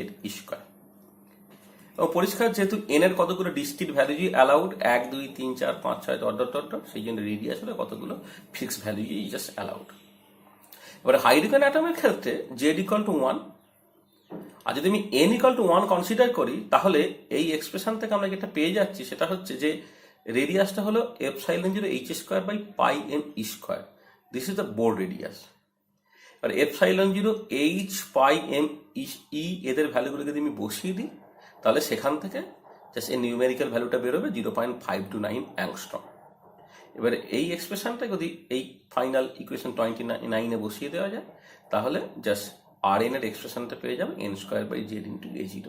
এবং পরিষ্কার যেহেতু n এর কতগুলো ডিসক্রিট ভ্যালুই অ্যালাউড, 1, 2, 3, 4, 5, 6 ডট, সেই জন্য রেডিয়াস হলে কতগুলো ফিক্সড ভ্যালুই জাস্ট অ্যালাউড। এবারে হাইড্রোজেন অ্যাটমের ক্ষেত্রে z = 1, আর যদি আমি n = 1 কনসিডার করি, তাহলে এই এক্সপ্রেশন থেকে আমরা যেটা পেয়ে যাচ্ছি সেটা হচ্ছে যে রেডিয়াসটা হলো epsilon 0 h²/πme²। This is the Bohr radius. আর এপসাইলন 0 h/πme এদের ভ্যালুগুলো যদি আমি বসিয়ে দিই, তাহলে সেখান থেকে জাস্ট এই নিউমেরিক্যাল ভ্যালুটা বেরোবে 0.529 অ্যাংস্ট্রম। এবারে এই এক্সপ্রেশনটা যদি এই ফাইনাল ইকুয়েশন 29 বসিয়ে দেওয়া যায়, তাহলে জাস্ট Rn এর এক্সপ্রেশনটা পেয়ে যাবে n²/z × a0।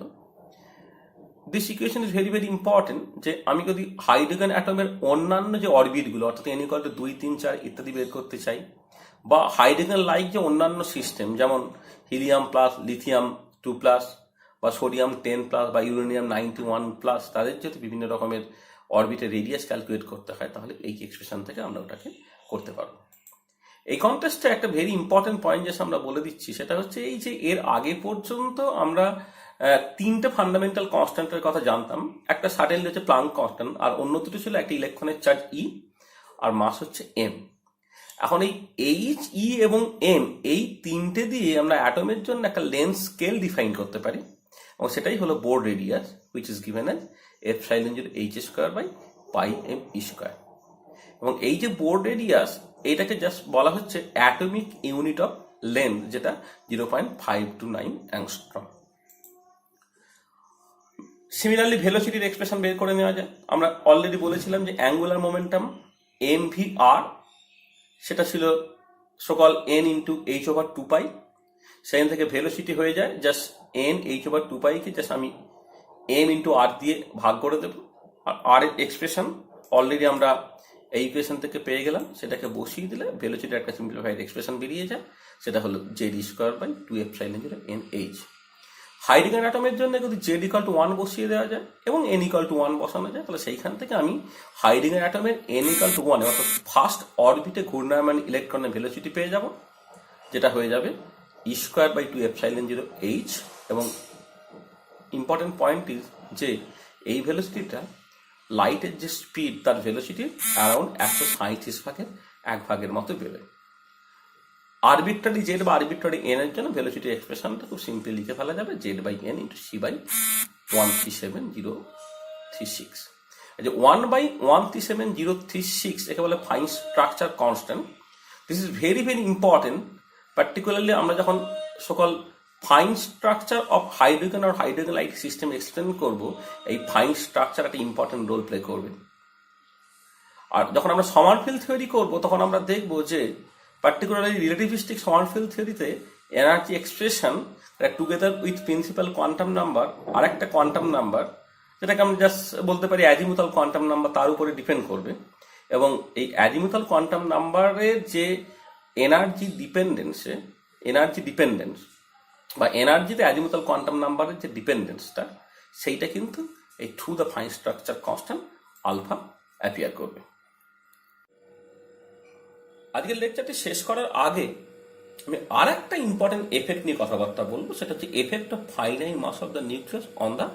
This equation is very very important, যে আমি যদি হাইড্রোজেন অ্যাটমের অন্যান্য যে অরবিটগুলো অর্থাৎ n = 2, 3, 4 ইত্যাদি বের করতে চাই, বা হাইড্রোজেন লাইক যে অন্যান্য সিস্টেম, যেমন হিলিয়াম প্লাস, লিথিয়াম 2+, বা সোডিয়াম 10+, বা ইউরেনিয়াম 91+, তাদের যদি বিভিন্ন রকমের অরবিটের রেডিয়াস ক্যালকুলেট করতে হয়, তাহলে এই এক্সপ্রেশন থেকে আমরা ওটাকে করতে পারবো। এই কন্টেস্টে একটা ভেরি ইম্পর্টেন্ট পয়েন্ট যেটা আমরা বলে দিচ্ছি সেটা হচ্ছে এই যে এর আগে পর্যন্ত আমরা তিনটে ফান্ডামেন্টাল কনস্ট্যান্টের কথা জানতাম। একটা সার্টেনলি হচ্ছে প্লাঙ্ক কনস্ট্যান্ট, আর অন্য দুটো ছিল একটা ইলেকট্রনের চার্জ ই আর মাস হচ্ছে এম। এখন এই এইচ, ই এবং এম এই তিনটে দিয়ে আমরা অ্যাটমের জন্য একটা লেন্থ স্কেল ডিফাইন করতে পারি, এবং সেটাই হলো Bohr radius, which is given as epsilon zero H square by pi M E square. এবং এই যে বোর রেডিয়াস এইটাকে জাস্ট বলা হচ্ছে অ্যাটমিক ইউনিট অফ লেন্থ, যেটা 0.529 অ্যাংস্ট্রম। সিমিলারলি ভেলোসিটির এক্সপ্রেশন বের করে নেওয়া যায়। আমরা অলরেডি বলেছিলাম যে অ্যাঙ্গুলার মোমেন্টাম এম ভি আর সেটা ছিল সকল এন ইন্টু এইচ ওভার 2 পাই। সেখান থেকে ভেলোসিটি হয়ে যায় জাস্ট এন এইচ ওভার 2 পাইকে জাস্ট আমি এম ইন্টু আর দিয়ে ভাগ করে দেবো। আর আর এর এক্সপ্রেশন অলরেডি আমরা এই ইকুয়েশন থেকে পেয়ে গেলাম, সেটাকে বসিয়ে দিলে ভেলোসিটির একটা সিম্পলিফাইড এক্সপ্রেশন বেরিয়ে যায়, সেটা হলো Z square by 2 epsilon zero n h. Hydrogen অ্যাটমের জন্য যদি জেড ইকুয়াল টু 1 বসিয়ে দেওয়া যায় এবং এন ইকুয়াল টু 1 বসানো যায়, তাহলে সেইখান থেকে আমি হাইড্রোজেন অ্যাটমের এন ইকুয়াল টু 1 অর্থাৎ ফার্স্ট অরবিটে ঘূর্ণায়মান ইলেকট্রনের ভেলোসিটি পেয়ে যাব, যেটা হয়ে যাবে e square by 2 epsilon zero h. এবং ইম্পর্টেন্ট পয়েন্ট ইজ যে এই ভেলোসিটিটা লাইটের যে স্পিড তার ভেলোসিটির অ্যারাউন্ড 137 ভাগের মতো বেরোবে। আরবিট্রারি জেড বা আরবিট্রারি এন এর জন্য ভেলোসিটি এক্সপ্রেশনটা খুব সিম্পলি লিখে ফেলা যাবে, Z by N into C by 137036। এই যে 1/137036 একে বলে fine structure constant. This is very very important, particularly আমরা যখন সকল ফাইন স্ট্রাকচার অফ হাইড্রোজেন আর হাইড্রোজেন লাইট সিস্টেম এক্সপ্লেন করব, এই ফাইন স্ট্রাকচার একটা ইম্পর্টেন্ট রোল প্লে করবে। আর যখন আমরা সমারফিল্ড থিওরি করব তখন আমরা দেখব যে পার্টিকুলারলি রিলেটিভিস্টিক সমারফিল্ড থিওরিতে energy expression together with principal quantum number আর একটা কোয়ান্টাম নাম্বার, যেটাকে আমরা জাস্ট বলতে পারি অ্যাজিমুথাল কোয়ান্টাম নাম্বার, তার উপরে ডিপেন্ড করবে। এবং এই অ্যাজিমুথাল কোয়ান্টাম নাম্বারের যে এনার্জি ডিপেন্ডেন্স বা এনার্জিতে অ্যাজিমুথাল কোয়ান্টাম নাম্বারের যে ডিপেন্ডেন্সটা, সেইটা কিন্তু এই through the fine structure constant alpha appear করবে। আজকের লেকচারটি শেষ করার আগে আমি আর একটা ইম্পর্টেন্ট এফেক্ট নিয়ে কথাবার্তা বলবো, সেটা হচ্ছে effect of finite mass of the nucleus on the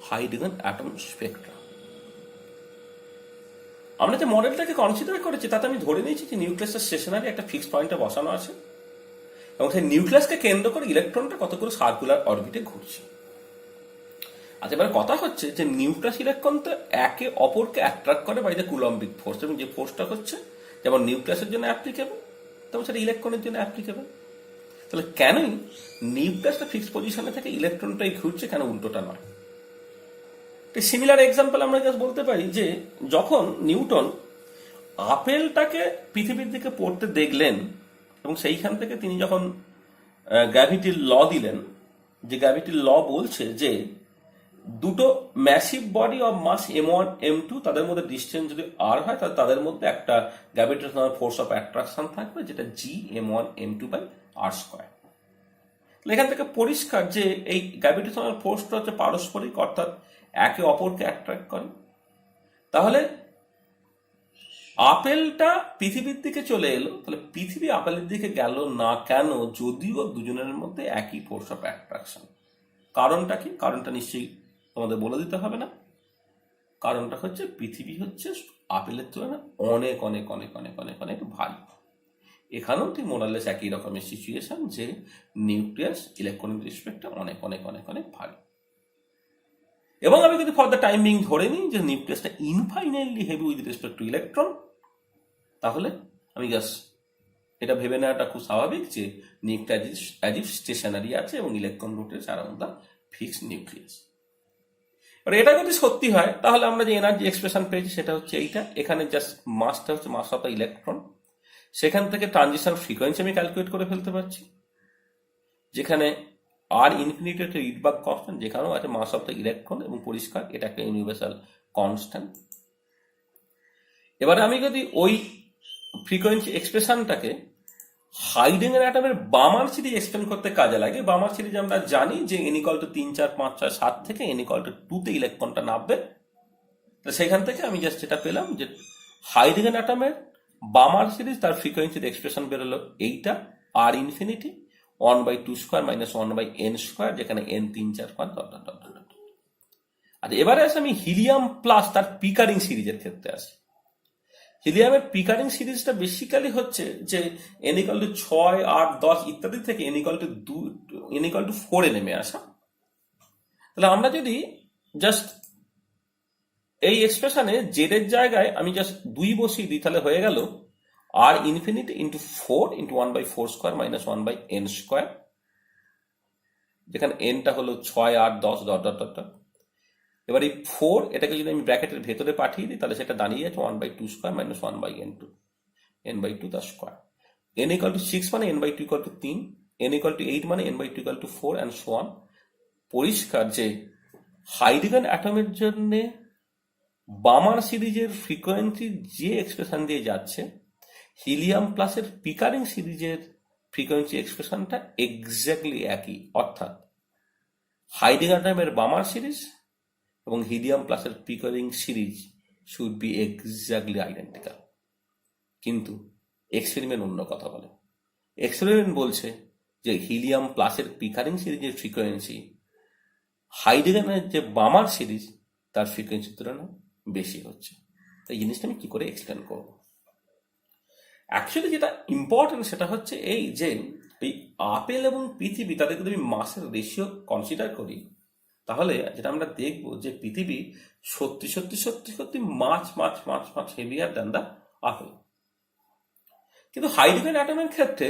hydrogen atom spectrum. আমরা যে মডেলটাকে কনসিডার করেছি তাতে আমি ধরে নিয়েছি যে নিউক্লিয়াসের স্টেশনারি একটা ফিক্সড পয়েন্টে বসানো আছে, এবং সেই নিউক্লিয়াসকে কেন্দ্র করে ইলেকট্রনটা কতগুলো সার্কুলার অরবিটে ঘুরছে। আচ্ছা, এবার কথা হচ্ছে যে নিউক্লিয়াস ইলেকট্রন তো একে অপরকে অ্যাট্রাক্ট করে বাই দ্য কুলম্বিক ফোর্স, এবং যে ফোর্সটা হচ্ছে যেমন নিউক্লিয়াসের জন্য অ্যাপ্লিকেবল তেমন সেটা ইলেকট্রনের জন্য অ্যাপ্লিকেবল। তাহলে কেনই নিউক্লিয়াসটা ফিক্সড পজিশনে থেকে ইলেকট্রনটাই ঘুরছে, কেন উল্টোটা নয়? সিমিলার এক্সাম্পল আমরা জাস্ট বলতে পারি যে যখন নিউটন আপেলটাকে পৃথিবীর দিকে পড়তে দেখলেন এবং সেইখান থেকে তিনি যখন গ্র্যাভিটির ল দিলেন, যে গ্র্যাভিটির ল বলছে যে দুটো massive body of mass m1 m2 তাদের মধ্যে ডিস্টেন্স যদি r হয় তাহলে তাদের মধ্যে একটা গ্র্যাভিটেশনাল ফোর্স অফ অ্যাট্রাকশন থাকবে, যেটা gm1 m2 by r square. এখান থেকে পরিষ্কার যে এই গ্র্যাভিটেশনাল ফোর্সটা হচ্ছে পারস্পরিক, অর্থাৎ একে অপরকে অ্যাট্রাক্ট করে। তাহলে আপেলটা পৃথিবীর দিকে চলে এলো, তাহলে পৃথিবী আপেলের দিকে গেল না কেন, যদিও দুজনের মধ্যে একই ফোর্স অফ অ্যাট্রাকশন? কারণটা কি? কারণটা নিশ্চয়ই তোমাদের বলে দিতে হবে না। কারণটা হচ্ছে পৃথিবী হচ্ছে আপেলের তুলনায় অনেক অনেক অনেক অনেক অনেক অনেক ভারী। এখানেও ঠিক মোরালেস একই রকমের সিচুয়েশন, যে নিউক্লিয়াস ইলেকট্রনিক রেসপেক্টে অনেক অনেক অনেক অনেক ভারী। এবং আমি যদি ফর দ্য টাইম বিং ধরে নিই যে নিউক্লিয়াসটা infinitely heavy with respect to electron, তাহলে আমি জাস্ট এটা ভেবে নেওয়াটা খুব স্বাভাবিক যে নিউক্লিয়াস অ্যাজ ইফ স্টেশনারি আছে এবং electron rotates around the fixed nucleus. আর এটা যদি সত্যি হয় তাহলে আমরা যে এনার্জি এক্সপ্রেশন পেয়েছি সেটা হচ্ছে এইটা। এখানে জাস্ট মাসটা হচ্ছে মাস অফ দ্য ইলেকট্রন, সেখান থেকে ট্রানজিশন ফ্রিকোয়েন্সি আমি ক্যালকুলেট করে ফেলতে পারছি, যেখানে আর ইনফিনিটি একটা রিডবার্গ কনস্ট্যান্ট, যেখানেও আছে মাস অফ দ্য ইলেকট্রন, এবং পরিষ্কার এটা একটা ইউনিভার্সাল কনস্ট্যান্ট। এবারে আমি যদি ওই ফ্রিকোয়েন্সি এক্সপ্রেশনটাকে হাইড্রোজেন অ্যাটমের বামার সিরিজ এক্সপ্লেন করতে কাজে লাগে, বামার সিরিজ আমরা জানি যে n = 3 4 5 6 7 থেকে n = 2 তে ইলেকট্রনটা নামবে। তো সেখান থেকে আমি জাস্ট এটা পেলাম যে হাইড্রোজেন অ্যাটমের বামার সিরিজ তার ফ্রিকোয়েন্সির এক্সপ্রেশন বেরোলো এইটা, আর ইনফিনিটি 1/2² - 1/n², যেখানে n 3 4 5 dot dot dot dot. আর এবারে আসে আমি হিলিয়াম প্লাস তার পিকারিং সিরিজের ক্ষেত্রে আসি। হিলিয়ামের পিকারিং সিরিজটা বেসিক্যালি হচ্ছে যে n = 6, 8, 10 ইত্যাদি থেকে n = 4 এ নেমে আসা। তাহলে আমরা যদি জাস্ট এই এক্সপ্রেশনে জেড এর জায়গায় আমি জাস্ট 2 বসিয়ে দিই, তাহলে হয়ে গেল আর ইনফিনিটি ইন্টু 4 ইন্টু 1/4² - 1/n², যেখানে nটা হলো 6, 8, 10 ডট ডট ডট ডট। এবার এই 4 এটাকে যদি আমি ব্র্যাকেটের ভেতরে পাঠিয়ে দিই, তাহলে সেটা দাঁড়িয়ে যাচ্ছে 1/2² - 1/n2, n/2 তার স্কোয়ার। n = 6 মানে n/2 = 3, n = 8 মানে n/2 = 4 অ্যান্ড সো অন। পরিষ্কার যে হাইড্রোজেন অ্যাটমের জন্য বামার সিরিজের ফ্রিকোয়েন্সি যে এক্সপ্রেশন দিয়ে যাচ্ছে, হিলিয়াম প্লাসের পিকারিং সিরিজের ফ্রিকোয়েন্সি এক্সপ্রেশনটা এক্স্যাক্টলি একই। অর্থাৎ হাইড্রোজেন অ্যাটমের বামার সিরিজ এবং হিলিয়াম প্লাসের Pickering series should be exactly identical. কিন্তু এক্সপেরিমেন্ট অন্য কথা বলে। এক্সপেরিমেন্ট বলছে যে হিলিয়াম প্লাসের পিকারিং সিরিজের ফ্রিকোয়েন্সি হাইড্রোজেনের যে বামার সিরিজ তার ফ্রিকোয়েন্সির তুলনায় বেশি হচ্ছে। এই জিনিসটা আমি কি করে এক্সপ্লেন করব? অ্যাকচুয়ালি যেটা ইম্পর্টেন্ট সেটা হচ্ছে এই যে এই আপেল এবং পৃথিবী, তাদের যদি আমি মাসের রেশিও কনসিডার করি, তাহলে যেটা আমরা দেখব যে পৃথিবী সত্যি সত্যি সত্যি সত্যি মাছ মাছ মাছ মাছ হেভিয়ার দ্যান দ্য আপেল। কিন্তু হাইড্রোজেন অ্যাটমের ক্ষেত্রে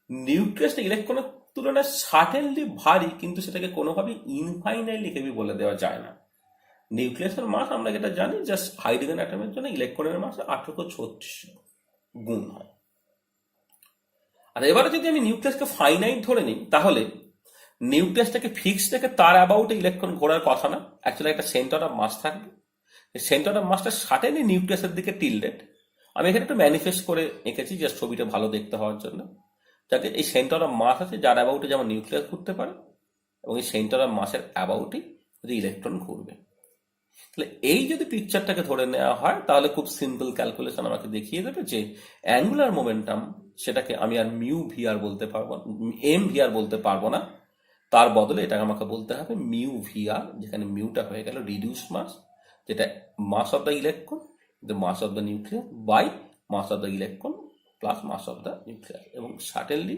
নিউক্লিয়াসটা ইলেকট্রনের তুলনায় সার্টেনলি ভারী, কিন্তু সেটাকে কোনোভাবেই ইনফাইনাইটলি হেভি বলে দেওয়া যায় না। নিউক্লিয়াসের মাস আমরা যেটা জানি, জাস্ট হাইড্রোজেন অ্যাটমের জন্য ইলেকট্রনের মাস 1836 গুণ হয়। আর এবারে যদি আমি নিউক্লিয়াসকে ফাইনাইট ধরে নিই, তাহলে নিউক্লিয়াসটাকে ফিক্স থেকে তার অ্যাবাউটে ইলেকট্রন ঘোরার কথা না। অ্যাকচুয়ালি একটা সেন্টার অফ মাস থাকবে, সেন্টার অফ মাসটা সার্টেনলি নিউক্লিয়াসের দিকে টিল্ডেড। আমি এখানে একটু ম্যানিফেস্ট করে এঁকেছি জাস্ট ছবিটা ভালো দেখতে হওয়ার জন্য, যাতে এই সেন্টার অফ মাস আছে যার অ্যাবাউটে যেমন নিউক্লিয়াস ঘুরতে পারে, এবং এই সেন্টার অফ মাসের অ্যাবাউটে যদি ইলেকট্রন ঘুরবে। তাহলে এই যদি পিকচারটাকে ধরে নেওয়া হয়, তাহলে খুব সিম্পল ক্যালকুলেশন আমাকে দেখিয়ে দেবে যে অ্যাঙ্গুলার মোমেন্টাম, সেটাকে আমি আর মিউ ভিআর বলতে পারবো, এম ভিআর বলতে পারবো না, তার বদলে এটাকে আমাকে বলতে হবে মিউ ভিআর, যেখানে মিউটা হয়ে গেল রিডিউস মাস, যেটা mass of the electron mass of the nucleus by mass of the electron plus mass of the nucleus. এবং সার্টেনলি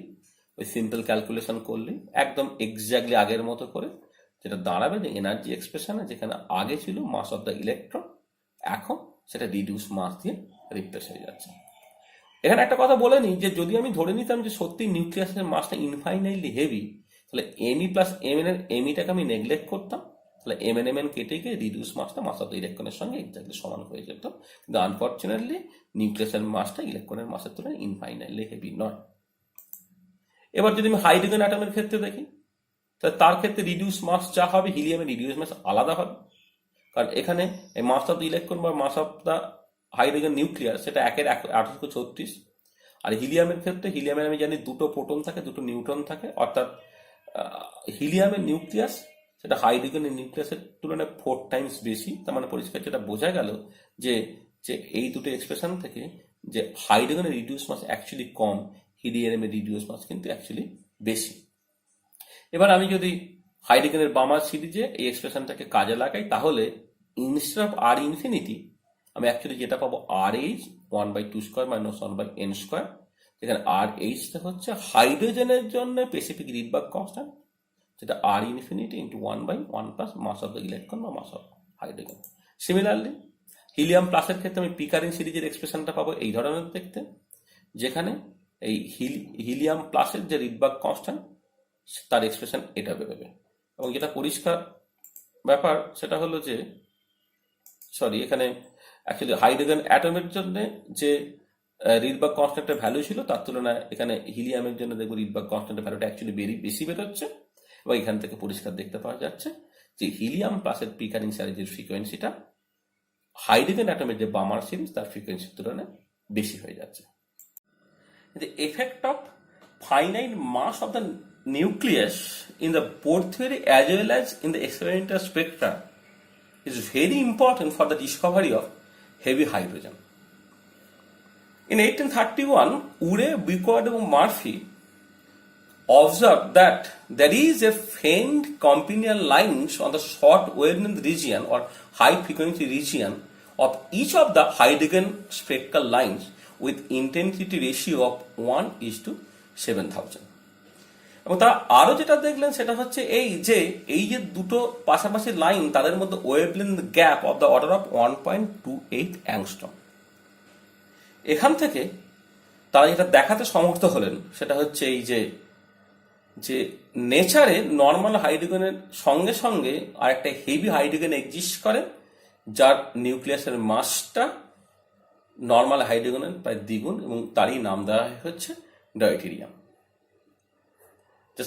ওই সিম্পল ক্যালকুলেশন করলে একদম এক্স্যাক্টলি আগের মতো করে যেটা দাঁড়াবে যে এনার্জি এক্সপ্রেশনে যেখানে আগে ছিল মাস অফ দ্য ইলেকট্রন, এখন সেটা রিডিউস মাস দিয়ে রিপ্লেস হয়ে যাচ্ছে। এখানে একটা কথা বলে নিই যে যদি আমি ধরে নিতাম যে সত্যি নিউক্লিয়াসের মাসটা ইনফাইনাইটলি হেভি, তাহলে এনই প্লাস এম এন এর এমিটাকে আমি নেগলেক্ট করতাম, তাহলে এম এন কেটে গিয়ে রিডিউস মাসটা মাস অফ দ্য ইলেকট্রনের সঙ্গে এক্স্যাক্টলি সমান হয়ে যেত। কিন্তু আনফর্চুনেটলি নিউক্লিয়াসের মাসটা ইলেকট্রনের মাসের তুলনায় ইনফাইনাইটলি হেভি নয়। এবার যদি আমি হাইড্রোজেন অ্যাটমের ক্ষেত্রে দেখি, তাহলে তার ক্ষেত্রে রিডিউস মাস যা হবে, হিলিয়ামের রিডিউস মাস আলাদা হবে, কারণ এখানে এই মাস অফ দ্য ইলেকট্রন বা mass of the hydrogen nucleus সেটা 1836। আর হিলিয়ামের ক্ষেত্রে, হিলিয়ামের আমি জানি দুটো প্রোটন থাকে, দুটো নিউট্রন থাকে, অর্থাৎ হিলিয়ামের নিউক্লিয়াস সেটা হাইড্রোজেনের নিউক্লিয়াসের তুলনায় 4 টাইমস বেশি। তার মানে পরিষ্কার যেটা বোঝা গেল যে যে এই দুটো এক্সপ্রেশন থেকে যে হাইড্রোজেনের রিডিউস মাস অ্যাকচুয়ালি কম, হিলিয়ামের রিডিউস মাস কিন্তু অ্যাকচুয়ালি বেশি। এবার আমি যদি হাইড্রোজেনের বামার সিরিজে এই এক্সপ্রেশনটাকে কাজে লাগাই, তাহলে ইনস্টেড অফ আর ইনফিনিটি আমি অ্যাকচুয়ালি যেটা পাবো আর এইচ 1/2² - 1/n², যেখানে আর এইচটা হচ্ছে হাইড্রোজেনের জন্য স্পেসিফিক রিডবার্গ কনস্ট্যান্ট, যেটা R infinity into 1/1 plus mass of the electron বা mass of hydrogen. Similarly helium প্লাসের ক্ষেত্রে আমি পিকারিং সিরিজের এক্সপ্রেশনটা পাবো এই ধরনের দেখতে, যেখানে এই হিলিয়াম প্লাসের যে রিডবার্গ কনস্ট্যান্ট তার এক্সপ্রেশন এটা বেরোবে। এবং যেটা পরিষ্কার ব্যাপার সেটা হলো যে এখানে অ্যাকচুয়ালি হাইড্রোজেন অ্যাটমের জন্য যে রিডবার্গ কনস্ট্যান্টের ভ্যালু ছিল তার তুলনায় এখানে হিলিয়ামের জন্য দেখবো রিডবার্গ কনস্ট্যান্টের ভ্যালুটা অ্যাকচুয়ালি বেশি বেরোচ্ছে। এবং এখান থেকে পরিষ্কার দেখতে পাওয়া যাচ্ছে যে হিলিয়াম প্লাসের পিকারিং সিরিজের ফ্রিকোয়েন্সিটা হাইড্রোজেন অ্যাটমের যে বামার সিরিজ তার ফ্রিকোয়েন্সির তুলনায় বেশি হয়ে যাচ্ছে। The effect of finite mass of the nucleus in the Bohr theory as well as in the experimental spectra is very important for the discovery of heavy hydrogen. In 1831, Urey, Bickford এবং Murphy observed that there is a faint compineal lines on the short wavelength region or high frequency region of each of the Heidegen spectral lines with intensity ratio of 1:7000. এবং তারা আরো যেটা দেখলেন সেটা হচ্ছে এই যে দুটো পাশাপাশি লাইন তাদের মধ্যে wavelength gap of the order of 1.28 angstrom. এখান থেকে তারা যেটা দেখাতে সমর্থ হলেন সেটা হচ্ছে যে নেচারে নর্মাল হাইড্রোজেনের সঙ্গে সঙ্গে আরেকটা হেভি হাইড্রোজেন এক্সিস্ট করে যার নিউক্লিয়াসের মাসটা নর্মাল হাইড্রোজেনের প্রায় দ্বিগুণ, এবং তারই নাম দেওয়া হচ্ছে ডয়টেরিয়াম।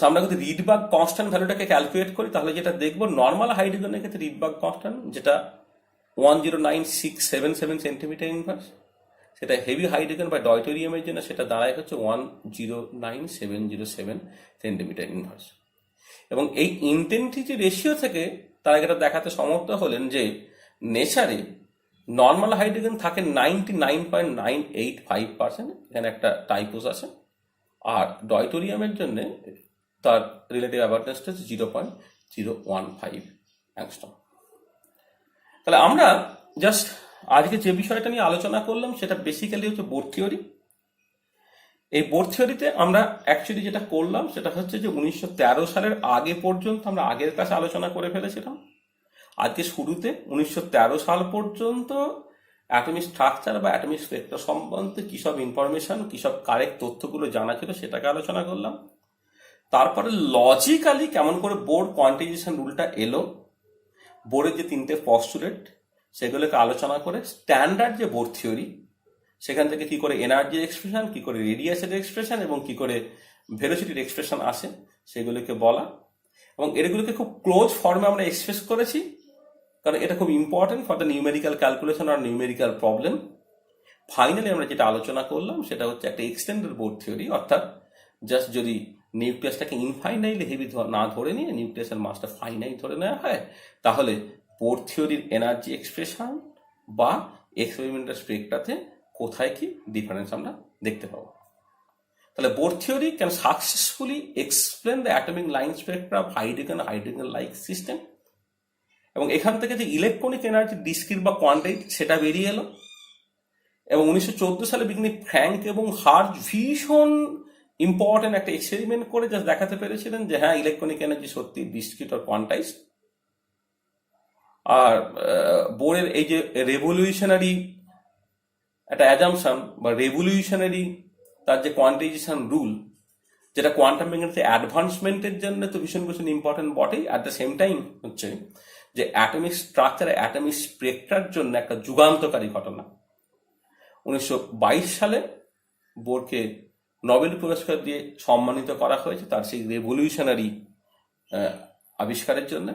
আমরা যদি রিডবার্গ কনস্ট্যান্ট ভ্যালুটাকে ক্যালকুলেট করি তাহলে যেটা দেখবো নর্মাল হাইড্রোজেনের ক্ষেত্রে রিডবার্গ কনস্ট্যান্ট যেটা 109,677 সেন্টিমিটার ইনভার্স, সেটা হেভি হাইড্রোজেন বা ডয়টেরিয়ামের জন্য সেটা দাঁড়ায় হচ্ছে 109,707 সেন্টিমিটার ইনভার্স। এবং এই ইন্টেন্সিটি রেশিও থেকে তারা এটা দেখাতে সমর্থ হলেন যে নেচারে নর্মাল হাইড্রোজেন থাকে 99.985%, এখানে একটা টাইপোস আছে, আর ডয়টেরিয়ামের জন্য তার রিলেটিভ অ্যাভারেজটা হচ্ছে 0.015 অ্যাংস্ট্রম। তাহলে আমরা জাস্ট আজকে যে বিষয়টা নিয়ে আলোচনা করলাম সেটা বেসিক্যালি হচ্ছে বোর থিওরি। এই বোর থিওরিতে আমরা অ্যাকচুয়ালি যেটা করলাম সেটা হচ্ছে যে 1913 সালের আগে পর্যন্ত আমরা আগের কাছে আলোচনা করে ফেলেছিলাম। আজকে শুরুতে 1913 সাল পর্যন্ত অ্যাটমিক স্ট্রাকচার বা অ্যাটমিক স্পেক্ট্রাম সম্বন্ধে কী সব ইনফরমেশন, কী সব কারেক্ট তথ্যগুলো জানা ছিল সেটাকে আলোচনা করলাম। তারপরে লজিক্যালি কেমন করে বোর কোয়ান্টাইজেশন রুলটা এলো, বোরের যে তিনটে পস্টুলেট সেগুলোকে আলোচনা করে স্ট্যান্ডার্ড যে বোর থিওরি, সেখান থেকে কি করে এনার্জি এক্সপ্রেশন, কি করে রেডিয়াসের এক্সপ্রেশন এবং কি করে ভেলোসিটির এক্সপ্রেশন আসে সেগুলোকে বলা, এবং এগুলোকে খুব ক্লোজ ফর্মে আমরা এক্সপ্রেস করেছি কারণ এটা খুব important for the numerical calculation আর নিউমেরিক্যাল প্রবলেম। ফাইনালি আমরা যেটা আলোচনা করলাম সেটা হচ্ছে একটা এক্সটেন্ডেড বোর থিওরি, অর্থাৎ জাস্ট যদি নিউক্লিয়াসটাকে ইনফাইনাইটলি হেভি না ধরে নিয়ে নিউক্লিয়াসের মাসটা ফাইনাইট ধরে নেওয়া হয় তাহলে বোর থিওরির এনার্জি এক্সপ্রেশন বা এক্সপেরিমেন্টাল স্পেক্ট্রাতে কোথায় কি ডিফারেন্স আমরা দেখতে পাবো। তাহলে Bohr theory can successfully explain the atomic line spectra of hydrogen like system. এবং এখান থেকে যে ইলেকট্রনিক এনার্জি ডিসক্রিট বা কোয়ান্টাইট সেটা বেরিয়ে এলো। এবং 1914 সালে বিজ্ঞানী ফ্র্যাঙ্ক এবং হার্জ ভীষণ ইম্পর্টেন্ট একটা এক্সপেরিমেন্ট করে জাস্ট দেখাতে পেরেছিলেন যে হ্যাঁ ইলেকট্রনিক এনার্জি সত্যি ডিসক্রিট আর কোয়ান্টাইজ। আর বোরের এই যে রেভলিউশনারি একটা অ্যাজাম্পশন বা রেভলিউশনারি তার যে কোয়ান্টাইজেশন রুল, যেটা কোয়ান্টাম মেকানিক্সে অ্যাডভান্সমেন্টের জন্য তো ভীষণ ভীষণ ইম্পর্টেন্ট বটেই, অ্যাট দ্য সেম টাইম হচ্ছে যে অ্যাটমিক স্ট্রাকচার অ্যাটমিক স্পেক্ট্রার জন্য একটা যুগান্তকারী ঘটনা। 1922 সালে বোরকে নোবেল পুরস্কার দিয়ে সম্মানিত করা হয়েছে তার সেই রেভলিউশনারি আবিষ্কারের জন্য।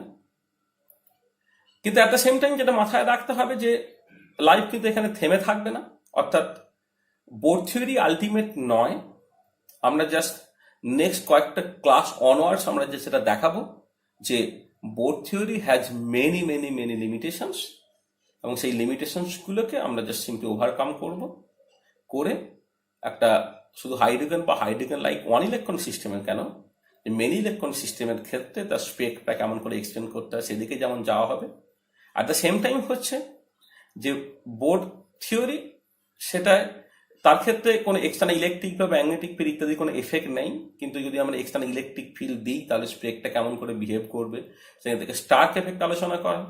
কিন্তু অ্যাট দ্য সেম টাইম যেটা মাথায় রাখতে হবে যে লাইফ কিন্তু এখানে থেমে থাকবে না, অর্থাৎ বোর থিওরি আলটিমেট নয়। আমরা জাস্ট নেক্সট কয়েকটা ক্লাস অনওয়ার্ডস আমরা যে সেটা দেখাবো যে Bohr theory has many many many limitations, এবং সেই লিমিটেশনসগুলোকে আমরা জাস্ট সিম্পলি ওভারকাম করে একটা শুধু হাইড্রোজেন বা হাইড্রোজেন লাইক ওয়ান ইলেকট্রন সিস্টেমের কেন মেনি ইলেকট্রন সিস্টেমের ক্ষেত্রে তার স্পেকটা কেমন করে এক্সটেন্ড করতে হয় সেদিকে যেমন যাওয়া হবে। অ্যাট দ্য সেম টাইম হচ্ছে যে বোর থিওরি সেটা তার ক্ষেত্রে কোনো এক্সটার্নাল ইলেকট্রিক বা ম্যাগনেটিক ফিল্ড ইত্যাদি কোনো এফেক্ট নেই, কিন্তু যদি আমরা এক্সটার্নাল ইলেকট্রিক ফিল্ড দিই তাহলে স্পেকটা কেমন করে বিহেভ করবে সেখান থেকে স্টার্ক এফেক্ট আলোচনা করা।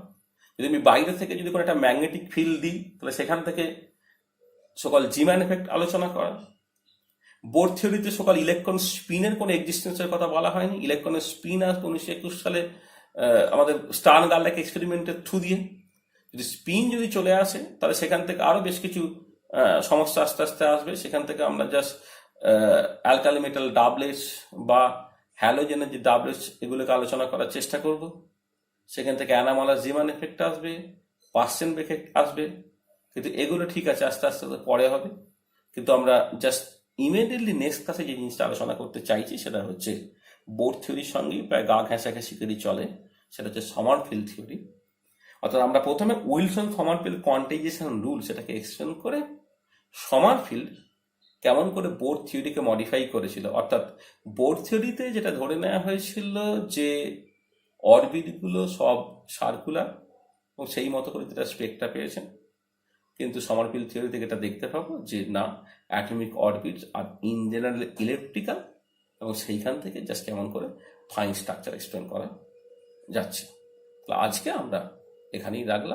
যদি আমি বাইরে থেকে যদি কোনো একটা ম্যাগনেটিক ফিল্ড দিই তাহলে সেখান থেকে সকল জিম্যান এফেক্ট আলোচনা করা। বোর থিওরিতে সকল ইলেকট্রন স্পিনের কোনো এক্সিস্টেন্সের কথা বলা হয়নি। ইলেকট্রনের স্পিন আসবে 1921 সালে আমাদের স্টার্ন গার্লাক এক্সপেরিমেন্টের থ্রু দিয়ে। যদি স্পিন যদি চলে আসে তাহলে সেখান থেকে আরো বেশ কিছু সমস্যা আস্তে আস্তে আসবে। সেখান থেকে আমরা জাস্ট অ্যালকালি মেটাল ডাবলেটস বা হ্যালোজেনের যে ডাবলেটস এগুলোকে আলোচনা করার চেষ্টা করব। সেখান থেকে অ্যানামালাস জিমান এফেক্ট আসবে, পার্সেন্ট এফেক্ট আসবে, কিন্তু এগুলো ঠিক আছে আস্তে আস্তে পরে হবে। কিন্তু আমরা জাস্ট ইমিডিয়েটলি নেক্সট ক্লাসে যে জিনিসটা আলোচনা করতে চাইছি সেটা হচ্ছে বোর থিওরির সঙ্গে প্রায় গা ঘেঁষাঘেঁষি করে চলে, সেটা হচ্ছে সমারফিল্ড থিওরি। অর্থাৎ আমরা প্রথমে উইলসন সমারফিল্ড কোয়ান্টাইজেশন রুল সেটাকে এক্সপ্লেন করে সমারফিল্ড কেমন করে বোর থিওরিকে মডিফাই করেছিল। অর্থাৎ বোর থিওরিতে যেটা ধরে নেওয়া হয়েছিল যে অরবিটগুলো সব সার্কুলার এবং সেই মতো করে যেটা স্পেক্ট্রা পেয়েছেন, কিন্তু সমারফিল্ড থিওরি থেকে এটা দেখতে পাবো যে না, অ্যাটমিক অরবিটস আর ইন জেনারেল ইলেকট্রিক্যাল, এবং সেইখান থেকে জাস্ট কেমন করে ফাইন স্ট্রাকচার এক্সপ্লেন করা যাচ্ছে। তো আজকে আমরা এখানেই রাখলাম।